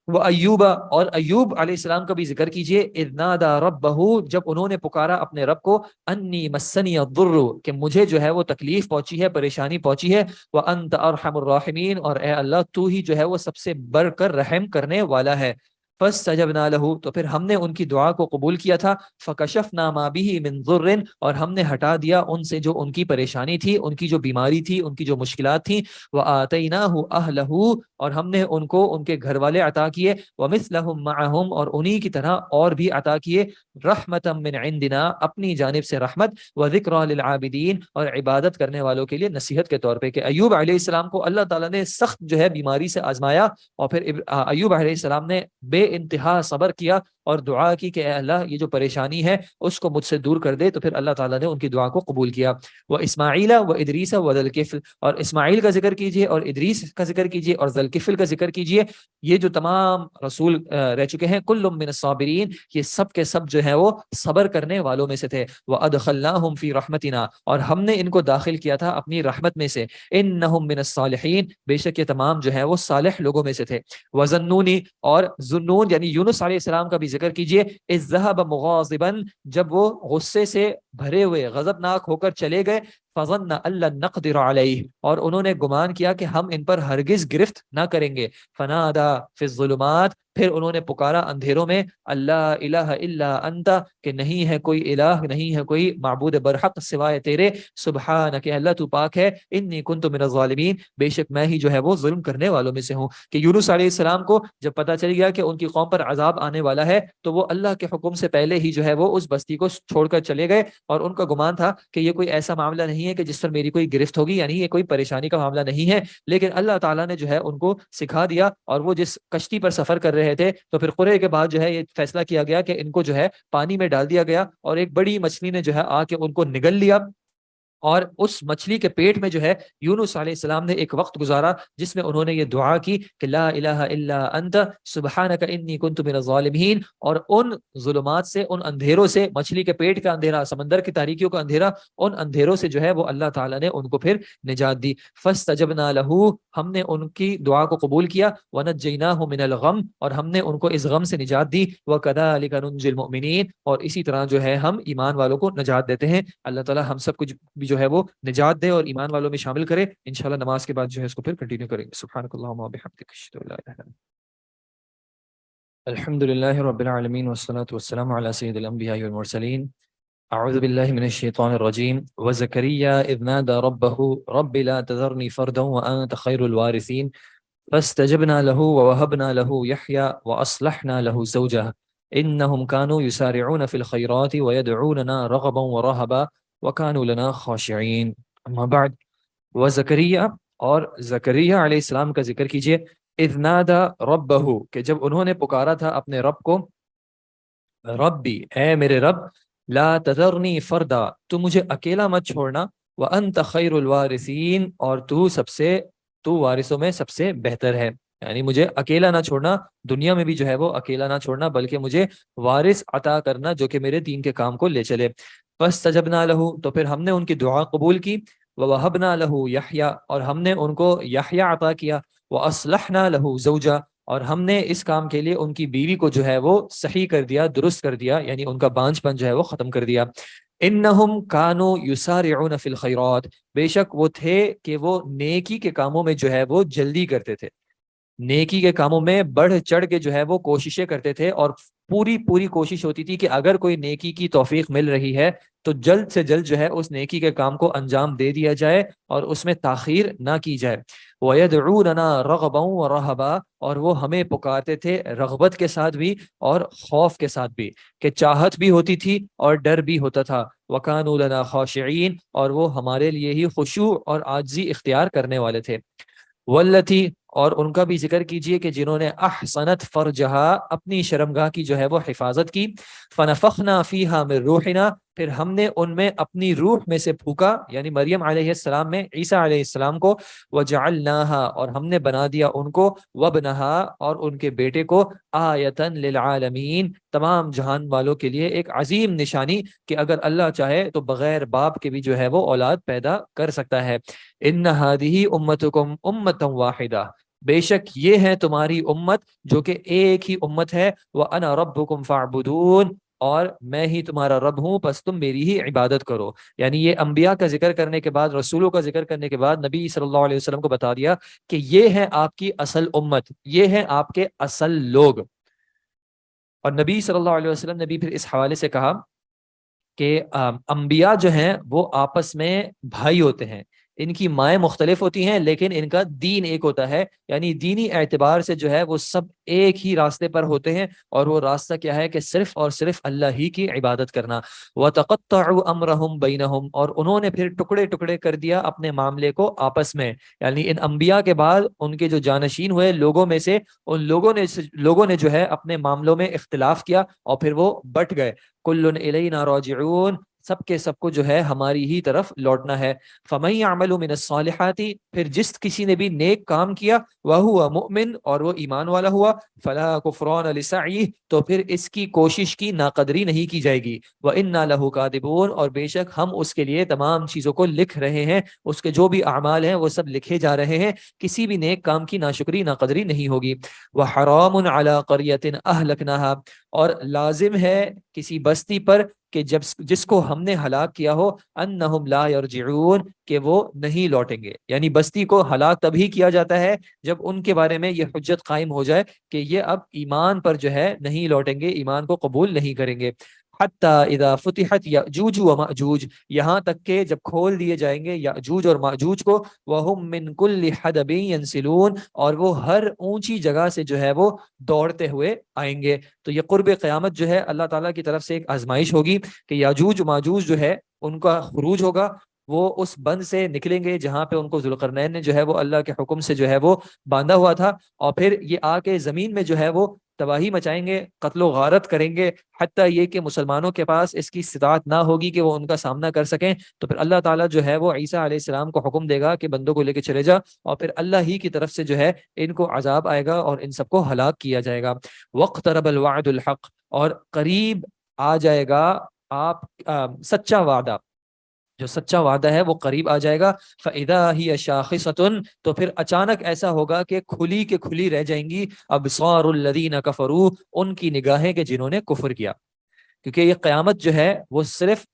وہ ایوب, اور ایوب علیہ السلام کا بھی ذکر کیجئے. اذ نادى ربہ, جب انہوں نے پکارا اپنے رب کو, انی مسنی الضر, کہ مجھے جو ہے وہ تکلیف پہنچی ہے, پریشانی پہنچی ہے. وانت ارحم الراحمین, اور اے اللہ تو ہی جو ہے وہ سب سے بڑھ کر رحم کرنے والا ہے. فاستجبنا له, تو پھر ہم نے ان کی دعا کو قبول کیا تھا. فکشفنا ما به من ضر, اور ہم نے ہٹا دیا ان سے جو ان کی پریشانی تھی, ان کی جو بیماری تھی, ان کی جو مشکلات تھیں. وآتیناہ اہلہ, اور ہم نے ان کو ان کے گھر والے عطا کیے. ومثلہم معہم, اور انہی کی طرح اور بھی عطا کیے. رحمتا من عندنا, اپنی جانب سے رحمت. وذکریٰ للعابدین, اور عبادت کرنے والوں کے لیے نصیحت کے طور پہ, کہ ایوب علیہ السلام کو اللہ تعالیٰ نے سخت جو ہے بیماری سے آزمایا, اور پھر ایوب علیہ السلام نے بے انتہا صبر کیا اور دعا کی کہ اے اللہ یہ جو پریشانی ہے اس کو مجھ سے دور کر دے. تو پھر اللہ تعالیٰ نے ان کی دعا کو قبول کیا. وہ اسماعیل و ادریس و ذوالکفل, اور اسماعیل کا ذکر کیجئے اور ادریس کا ذکر کیجئے اور ذوالکفل کا ذکر کیجئے. یہ جو تمام رسول رہ چکے ہیں, کل من الصابرین, یہ سب کے سب جو ہے وہ صبر کرنے والوں میں سے تھے. وادخلناہم فی رحمتنا, اور ہم نے ان کو داخل کیا تھا اپنی رحمت میں سے. انہم من الصالحین, بے شک یہ تمام جو ہے وہ صالح لوگوں میں سے تھے. وذنونی, اور ذنون یعنی یونس علیہ السلام کا بھی ذکر کیجئے. اذ ذهب مغاضبا, جب وہ غصے سے بھرے ہوئے غضبناک ہو کر چلے گئے. فظن ان لن نقدر علیہ, اور انہوں نے گمان کیا کہ ہم ان پر ہرگز گرفت نہ کریں گے. فنادا فی الظلمات, پھر انہوں نے پکارا اندھیروں میں, اللہ الہ الا انت, کہ نہیں ہے کوئی الہ, نہیں ہے کوئی معبود برحق سوائے تیرے. سبحانک, اللہ تو پاک ہے. انی کنت من الظالمین, بے شک میں ہی جو ہے وہ ظلم کرنے والوں میں سے ہوں. کہ یونس علیہ السلام کو جب پتہ چل گیا کہ ان کی قوم پر عذاب آنے والا ہے, تو وہ اللہ کے حکم سے پہلے ہی جو ہے وہ اس بستی کو چھوڑ کر چلے گئے. اور ان کا گمان تھا کہ یہ کوئی ایسا معاملہ نہیں ہے کہ جس پر میری کوئی گرفت ہوگی, یعنی یہ کوئی پریشانی کا معاملہ نہیں ہے. لیکن اللہ تعالیٰ نے جو ہے ان کو سکھا دیا, اور وہ جس کشتی پر سفر کر رہے تھے, تو پھر قرعے کے بعد جو ہے یہ فیصلہ کیا گیا کہ ان کو جو ہے پانی میں ڈال دیا گیا, اور ایک بڑی مچھلی نے جو ہے آ کے ان کو نگل لیا. اور اس مچھلی کے پیٹ میں جو ہے یونس علیہ السلام نے ایک وقت گزارا جس میں انہوں نے یہ دعا کی کہ لا الہ الا انت سبحانک انی کنت من الظالمین. اور ان ظلمات سے, ان اندھیروں سے, مچھلی کے پیٹ کا اندھیرا, سمندر کی تاریکیوں کا اندھیرا, ان اندھیروں سے جو ہے وہ اللہ تعالیٰ نے ان کو پھر نجات دی. فاستجبنا لہ, ہم نے ان کی دعا کو قبول کیا. ونجیناہ من الغم, اور ہم نے ان کو اس غم سے نجات دی. وکذالک ننجی المؤمنین, اور اسی طرح جو ہے ہم ایمان والوں کو نجات دیتے ہیں. اللہ تعالیٰ ہم سب کچھ جو ہے وہ نجات دے اور ایمان والوں میں شامل کرے. انشاءاللہ نماز کے بعد جو ہے اس کو پھر کنٹینیو کریں گے. سبحانک اللہم و بحمدک, اشہد ان لا الہ الا انت. الحمد للہ رب العالمین, والصلاة والسلام علی سید الانبیاء والمرسلین. اعوذ باللہ من الشیطان الرجیم. وزکریا اذ نادى ربہ رب لا تذرنی فردا وانت خیر الوارثین. فاستجبنا له ووهبنا له يحيى واصلحنا له زوجه انهم كانوا يسارعون في الخيرات ويدعوننا رغبا ورهبا وَكَانُوا لَنَا خَاشِعِينَ. اما بعد. وزکریا, اور زکریا علیہ السلام کا ذکر کیجئے. اذ نادا ربہ, کہ جب انہوں نے پکارا تھا اپنے رب کو, ربی, اے میرے رب, لا تذرنی فردا, تو مجھے اکیلا مت چھوڑنا. وانت خیر الوارثین, اور تو وارثوں میں سب سے بہتر ہے. یعنی مجھے اکیلا نہ چھوڑنا, دنیا میں بھی جو ہے وہ اکیلا نہ چھوڑنا, بلکہ مجھے وارث عطا کرنا جو کہ میرے دین کے کام کو لے چلے. فاستجبنا له, تو پھر ہم نے ان کی دعا قبول کی. ووهبنا له يحيى, اور ہم نے ان کو یحییٰ عطا کیا. واصلحنا له زوجا, اور ہم نے اس کام کے لیے ان کی بیوی کو جو ہے وہ صحیح کر دیا, درست کر دیا, یعنی ان کا بانجھ پن جو ہے وہ ختم کر دیا. انہم کانوا یسارعون فی الخیرات, بے شک وہ تھے کہ وہ نیکی کے کاموں میں جو ہے وہ جلدی کرتے تھے. نیکی کے کاموں میں بڑھ چڑھ کے جو ہے وہ کوششیں کرتے تھے، اور پوری پوری کوشش ہوتی تھی کہ اگر کوئی نیکی کی توفیق مل رہی ہے تو جلد سے جلد جو ہے اس نیکی کے کام کو انجام دے دیا جائے اور اس میں تاخیر نہ کی جائے۔ وَيَدْعُونَنَا رَغَبًا وَرَهَبًا، اور وہ ہمیں پکارتے تھے رغبت کے ساتھ بھی اور خوف کے ساتھ بھی، کہ چاہت بھی ہوتی تھی اور ڈر بھی ہوتا تھا۔ وَكَانُوا لَنَا خَاشِعِينَ، اور وہ ہمارے لیے ہی خشوع اور عاجزی اختیار کرنے والے تھے۔ والتی، اور ان کا بھی ذکر کیجئے کہ جنہوں نے احسنت فرجہا، اپنی شرمگاہ کی جو ہے وہ حفاظت کی، فنفخنا فیہا من روحنا، پھر ہم نے ان میں اپنی روح میں سے پھونکا، یعنی مریم علیہ السلام میں عیسیٰ علیہ السلام کو، وجعلناہا، اور ہم نے بنا دیا ان کو، وابنہا، اور ان کے بیٹے کو، آیتن للعالمین، تمام جہان والوں کے لیے ایک عظیم نشانی، کہ اگر اللہ چاہے تو بغیر باپ کے بھی جو ہے وہ اولاد پیدا کر سکتا ہے۔ ان ہذہ امتکم امۃ واحدہ، بے شک یہ ہے تمہاری امت جو کہ ایک ہی امت ہے، وانا ربکم فاعبدون، اور میں ہی تمہارا رب ہوں، پس تم میری ہی عبادت کرو۔ یعنی یہ انبیاء کا ذکر کرنے کے بعد، رسولوں کا ذکر کرنے کے بعد، نبی صلی اللہ علیہ وسلم کو بتا دیا کہ یہ ہے آپ کی اصل امت، یہ ہے آپ کے اصل لوگ۔ اور نبی صلی اللہ علیہ وسلم نے بھی پھر اس حوالے سے کہا کہ انبیاء جو ہیں وہ آپس میں بھائی ہوتے ہیں، ان کی مائیں مختلف ہوتی ہیں لیکن ان کا دین ایک ہوتا ہے، یعنی دینی اعتبار سے جو ہے وہ سب ایک ہی راستے پر ہوتے ہیں، اور وہ راستہ کیا ہے کہ صرف اور صرف اللہ ہی کی عبادت کرنا۔ وَتَقَطَّعُوا أَمْرَهُمْ بَيْنَهُمْ، اور انہوں نے پھر ٹکڑے ٹکڑے کر دیا اپنے معاملے کو آپس میں، یعنی ان انبیاء کے بعد ان کے جو جانشین ہوئے لوگوں میں سے، ان لوگوں نے جو ہے اپنے معاملوں میں اختلاف کیا اور پھر وہ بٹ گئے۔ کل الینا راجعون، سب کے سب کو جو ہے ہماری ہی طرف لوٹنا ہے۔ فمن یعمل من الصالحات، پھر جس کسی نے بھی نیک کام کیا، وہو مؤمن، اور وہ ایمان والا ہوا، فلا کفران لسعیہ، تو پھر اس کی کوشش کی ناقدری نہیں کی جائے گی، وإنا لہ کاتبون، اور بے شک ہم اس کے لیے تمام چیزوں کو لکھ رہے ہیں، اس کے جو بھی اعمال ہیں وہ سب لکھے جا رہے ہیں، کسی بھی نیک کام کی ناشکری ناقدری نہیں ہوگی۔ وحرام علی قریۃ اہلکناها، اور لازم ہے کسی بستی پر کہ جس کو ہم نے ہلاک کیا ہو، انہم لا یرجعون، کہ وہ نہیں لوٹیں گے، یعنی بستی کو ہلاک تبھی کیا جاتا ہے جب ان کے بارے میں یہ حجت قائم ہو جائے کہ یہ اب ایمان پر جو ہے نہیں لوٹیں گے، ایمان کو قبول نہیں کریں گے۔ حتی اذا فتحت یأجوج و مأجوج، یہاں تک کہ جب کھول دیے جائیں گے یأجوج اور مأجوج کو، وہم من کل حدب ینسلون، اور وہ ہر اونچی جگہ سے جو ہے وہ دوڑتے ہوئے آئیں گے۔ تو یہ قرب قیامت جو ہے اللہ تعالیٰ کی طرف سے ایک آزمائش ہوگی کہ یاجوج ماجوج جو ہے ان کا خروج ہوگا، وہ اس بند سے نکلیں گے جہاں پہ ان کو ذوالقرنین نے جو ہے وہ اللہ کے حکم سے جو ہے وہ باندھا ہوا تھا، اور پھر یہ آ کے زمین میں جو ہے وہ تباہی مچائیں گے، قتل و غارت کریں گے، حتیٰ یہ کہ مسلمانوں کے پاس اس کی استطاعت نہ ہوگی کہ وہ ان کا سامنا کر سکیں۔ تو پھر اللہ تعالیٰ جو ہے وہ عیسیٰ علیہ السلام کو حکم دے گا کہ بندوں کو لے کے چلے جا، اور پھر اللہ ہی کی طرف سے جو ہے ان کو عذاب آئے گا اور ان سب کو ہلاک کیا جائے گا۔ وَاقْتَرَبَ الْوَعْدُ الْحَقُّ، اور قریب آ جائے گا آپ سچا وعدہ، جو سچا وعدہ ہے وہ قریب آ جائے گا۔ فَإِذَا هِيَ شَاخِصَةٌ، تو پھر اچانک ایسا ہوگا کہ کھلی کے کھلی رہ جائیں گی ابصار الذین کفروا، ان کی نگاہیں کہ جنہوں نے کفر کیا، کیونکہ یہ قیامت جو ہے وہ صرف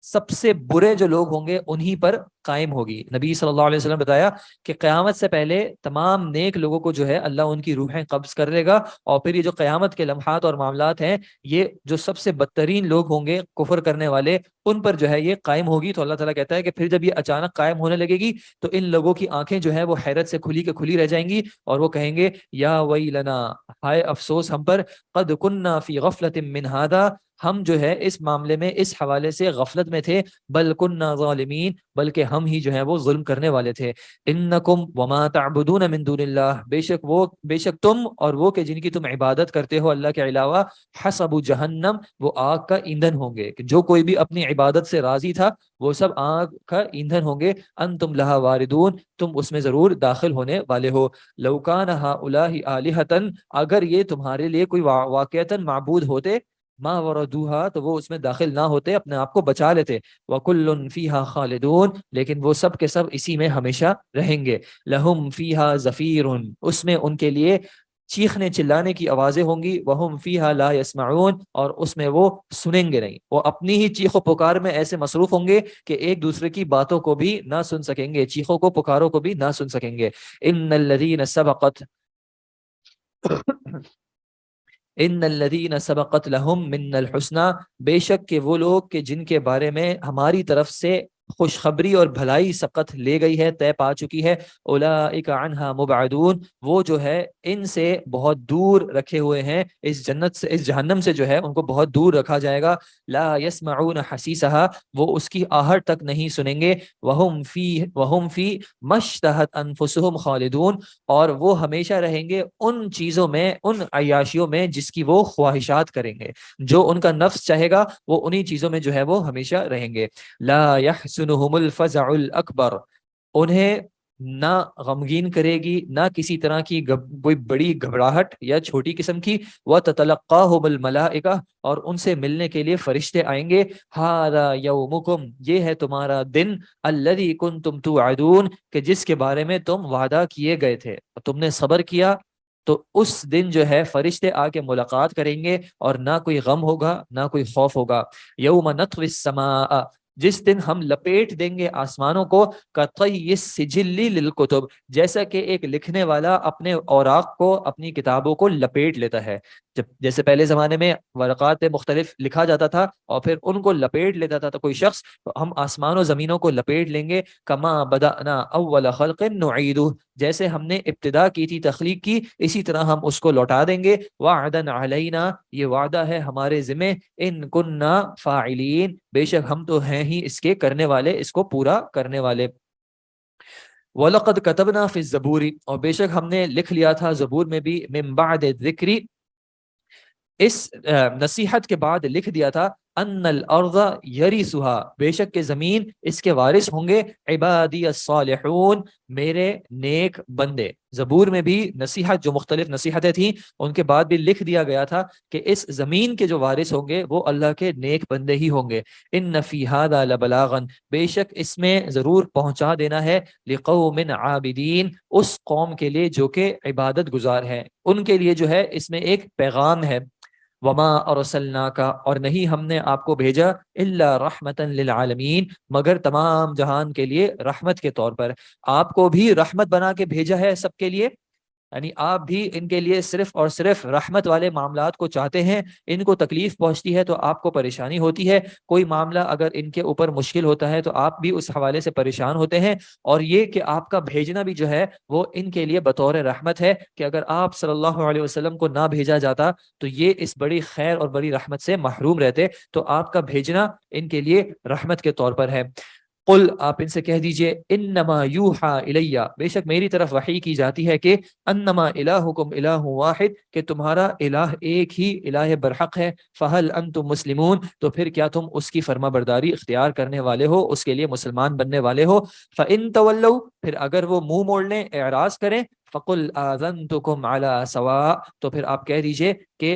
سب سے برے جو لوگ ہوں گے انہی پر قائم ہوگی۔ نبی صلی اللہ علیہ وسلم نے بتایا کہ قیامت سے پہلے تمام نیک لوگوں کو جو ہے اللہ ان کی روحیں قبض کر لے گا، اور پھر یہ جو قیامت کے لمحات اور معاملات ہیں، یہ جو سب سے بدترین لوگ ہوں گے کفر کرنے والے، ان پر جو ہے یہ قائم ہوگی۔ تو اللہ تعالیٰ کہتا ہے کہ پھر جب یہ اچانک قائم ہونے لگے گی تو ان لوگوں کی آنکھیں جو ہے وہ حیرت سے کھلی کے کھلی رہ جائیں گی، اور وہ کہیں گے یا ویلنا، ہائے افسوس ہم پر، قد کننا فی غفلت من ھذا، ہم جو ہے اس معاملے میں اس حوالے سے غفلت میں تھے، بل کننا ظالمین، بلکہ ہم ہی جو ہے وہ ظلم کرنے والے تھے۔ انکم وما تعبدون من دون اللہ، بے شک تم اور وہ کہ جن کی تم عبادت کرتے ہو اللہ کے علاوہ، حسب جہنم، وہ آگ کا ایندھن ہوں گے، کہ جو کوئی بھی اپنی عبادت سے راضی تھا وہ سب آگ کا ایندھن ہوں گے۔ انتم لہا واردون، تم اس میں ضرور داخل ہونے والے ہو۔ لو کان ہؤلاء آلہۃ، اگر یہ تمہارے لیے کوئی واقعتاً معبود ہوتے، ما وردوها، تو وہ اس میں داخل نہ ہوتے، اپنے آپ کو بچا لیتے۔ وَكُلٌّ فِيهَا خَالِدُونَ، لیکن وہ سب کے سب اسی میں ہمیشہ رہیں گے۔ لَهُمْ فِيهَا زَفِيرٌ، اس میں ان کے لیے چیخنے چلانے کی آوازیں ہوں گی۔ وَهُمْ فِيهَا لَا يَسْمَعُونَ، اور اس میں وہ سنیں گے نہیں، وہ اپنی ہی چیخ و پکار میں ایسے مصروف ہوں گے کہ ایک دوسرے کی باتوں کو بھی نہ سن سکیں گے، چیخوں کو پکاروں کو بھی نہ سن سکیں گے۔ إِنَّ الَّذِينَ سَبَقَتْ ان الذین سبقت لہم من الحسنى، بے شک کہ وہ لوگ کہ جن کے بارے میں ہماری طرف سے خوشخبری اور بھلائی سبقت لے گئی ہے، طے پا چکی ہے، اولئک عنہا مبعدون، وہ جو ہے ان سے بہت دور رکھے ہوئے ہیں، اس جنت سے، اس جہنم سے جو ہے ان کو بہت دور رکھا جائے گا۔ لا يسمعون حسیسها، وہ اس کی آہٹ تک نہیں سنیں گے، وہم فی مشتہت انفسهم خالدون، اور وہ ہمیشہ رہیں گے ان چیزوں میں، ان عیاشیوں میں جس کی وہ خواہشات کریں گے، جو ان کا نفس چاہے گا وہ انہی چیزوں میں جو ہے وہ ہمیشہ رہیں گے۔ لا يحزنهم الفزع الاکبر، انہیں نہ غمگین کرے گی، نہ کسی طرح کی کوئی بڑی گھبراہٹ یا چھوٹی قسم کی، وَتَتَلَقَّاهُمُ الْمَلَائِكَةُ، اور ان سے ملنے کے لیے فرشتے آئیں گے، هَذَا يَوْمُكُمْ، یہ ہے تمہارا دن، الَّذِي كُنْتُمْ تُوعَدُونَ، کہ جس کے بارے میں تم وعدہ کیے گئے تھے، تم نے صبر کیا تو اس دن جو ہے فرشتے آ کے ملاقات کریں گے، اور نہ کوئی غم ہوگا نہ کوئی خوف ہوگا۔ یوم نطوی السماء، جس دن ہم لپیٹ دیں گے آسمانوں کو، کطی السجل للکتب، جیسا کہ ایک لکھنے والا اپنے اوراق کو، اپنی کتابوں کو لپیٹ لیتا ہے، جب جیسے پہلے زمانے میں ورقات پہ مختلف لکھا جاتا تھا اور پھر ان کو لپیٹ لیتا تھا تو کوئی شخص، تو ہم آسمان و زمینوں کو لپیٹ لیں گے، کما بدأنا اول خلق نعیدہ، جیسے ہم نے ابتدا کی تھی تخلیق کی، اسی طرح ہم اس کو لوٹا دیں گے، وعدا علینا، یہ وعدہ ہے ہمارے ذمہ، ان کننا فاعلین، بے شک ہم تو ہیں ہی اس کے کرنے والے، اس کو پورا کرنے والے۔ وَلَقَدْ كَتَبْنَا فِي الزَّبُورِ، اور بے شک ہم نے لکھ لیا تھا زبور میں بھی، من بعد الذکر، اس نصیحت کے بعد لکھ دیا تھا، ان الارض یرثها، بے شک کہ زمین اس کے وارث ہوں گے، عبادی الصالحون، میرے نیک بندے۔ زبور میں بھی نصیحت، جو مختلف نصیحتیں تھیں ان کے بعد بھی لکھ دیا گیا تھا کہ اس زمین کے جو وارث ہوں گے وہ اللہ کے نیک بندے ہی ہوں گے۔ ان فی ھذا لبلاغا، بے شک اس میں ضرور پہنچا دینا ہے، لقوم عابدین، اس قوم کے لیے جو کہ عبادت گزار ہے، ان کے لیے جو ہے اس میں ایک پیغام ہے۔ وما ارسلناک، اور نہیں ہم نے آپ کو بھیجا، الا رحمتا للعالمین، مگر تمام جہان کے لیے رحمت کے طور پر، آپ کو بھی رحمت بنا کے بھیجا ہے سب کے لیے، یعنی آپ بھی ان کے لیے صرف اور صرف رحمت والے معاملات کو چاہتے ہیں، ان کو تکلیف پہنچتی ہے تو آپ کو پریشانی ہوتی ہے، کوئی معاملہ اگر ان کے اوپر مشکل ہوتا ہے تو آپ بھی اس حوالے سے پریشان ہوتے ہیں، اور یہ کہ آپ کا بھیجنا بھی جو ہے وہ ان کے لیے بطور رحمت ہے، کہ اگر آپ صلی اللہ علیہ وسلم کو نہ بھیجا جاتا تو یہ اس بڑی خیر اور بڑی رحمت سے محروم رہتے، تو آپ کا بھیجنا ان کے لیے رحمت کے طور پر ہے۔ قل، آپ ان سے کہہ دیجئے، انما یوحا الیہ، بے شک میری طرف وحی کی جاتی ہے، کہ انما الہکم الہ واحد، کہ تمہارا الہ ایک ہی الہ برحق ہے، فہل انتم مسلمون، تو پھر کیا تم اس کی فرما برداری اختیار کرنے والے ہو، اس کے لیے مسلمان بننے والے ہو۔ فان تولوا، پھر اگر وہ منہ موڑ لیں، اعراض کریں، فقل آذنتکم علی سواء، تو پھر آپ کہہ دیجئے کہ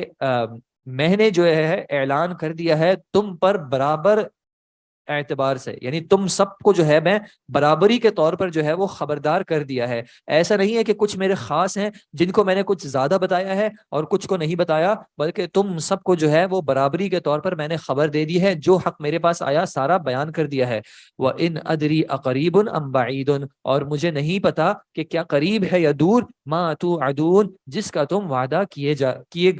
میں نے جو ہے اعلان کر دیا ہے تم پر برابر اعتبار سے، یعنی تم سب کو جو ہے میں برابری کے طور پر جو ہے وہ خبردار کر دیا ہے، ایسا نہیں ہے کہ کچھ میرے خاص ہیں جن کو میں نے کچھ زیادہ بتایا ہے اور کچھ کو نہیں بتایا، بلکہ تم سب کو جو ہے وہ برابری کے طور پر میں نے خبر دے دی ہے، جو حق میرے پاس آیا سارا بیان کر دیا ہے۔ وَإِنْ أَدْرِي أَقَرِيبٌ أَمْ بَعِيدٌ، اور مجھے نہیں پتا کہ کیا قریب ہے یا دور، مَا تُوعَدُونَ، جس کا تم وعدہ کیے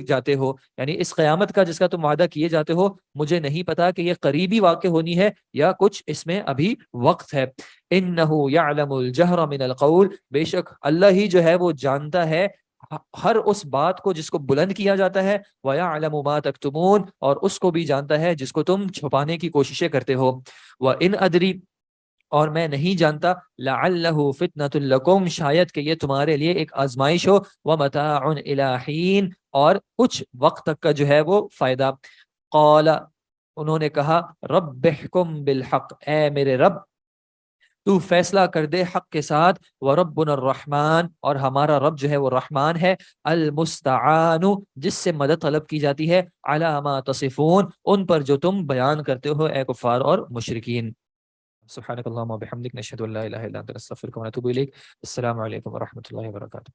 جاتے ہو، یعنی اس قیامت کا جس کا تم وعدہ کیے جاتے ہو، مجھے نہیں پتا کہ یہ قریبی واقع ہونی ہے یا کچھ اس میں ابھی وقت ہے۔ انہ یعلم الجہر من القول، بے شک اللہ ہی جو ہے وہ جانتا ہے ہر اس بات کو جس کو بلند کیا جاتا ہے، وَيَعْلَمُ مَا تَكْتُمُونَ، اور اس کو بھی جانتا ہے جس کو تم چھپانے کی کوششیں کرتے ہو۔ وَإِنْ أَدْرِي، اور میں نہیں جانتا، لَعَلَّهُ فِتْنَةٌ لَكُمْ، شاید کہ یہ تمہارے لیے ایک آزمائش ہو، وَمَتَاعٌ إِلَىٰ حِينٍ، اور کچھ وقت تک کا جو ہے وہ فائدہ۔ قَالَ، انہوں نے کہا، رب احکم بالحق، اے میرے رب تو فیصلہ کر دے حق کے ساتھ، وربنا الرحمن، اور ہمارا رب جو ہے وہ رحمان ہے، المستعان، جس سے مدد طلب کی جاتی ہے، علی ما تصفون، ان پر جو تم بیان کرتے ہو اے کفار اور مشرکین۔ سبحانک اللہم وبحمدک، نشہد ان لا الہ الا انت، نستغفرک ونتوب الیک۔ السلام علیکم ورحمۃ اللہ وبرکاتہ۔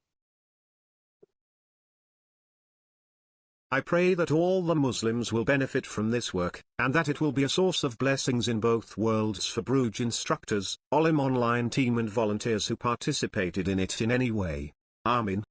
I pray that all the Muslims will benefit from this work, and that it will be a source of blessings in both worlds for Bruj instructors, Olim Online team and volunteers who participated in it in any way. Amin.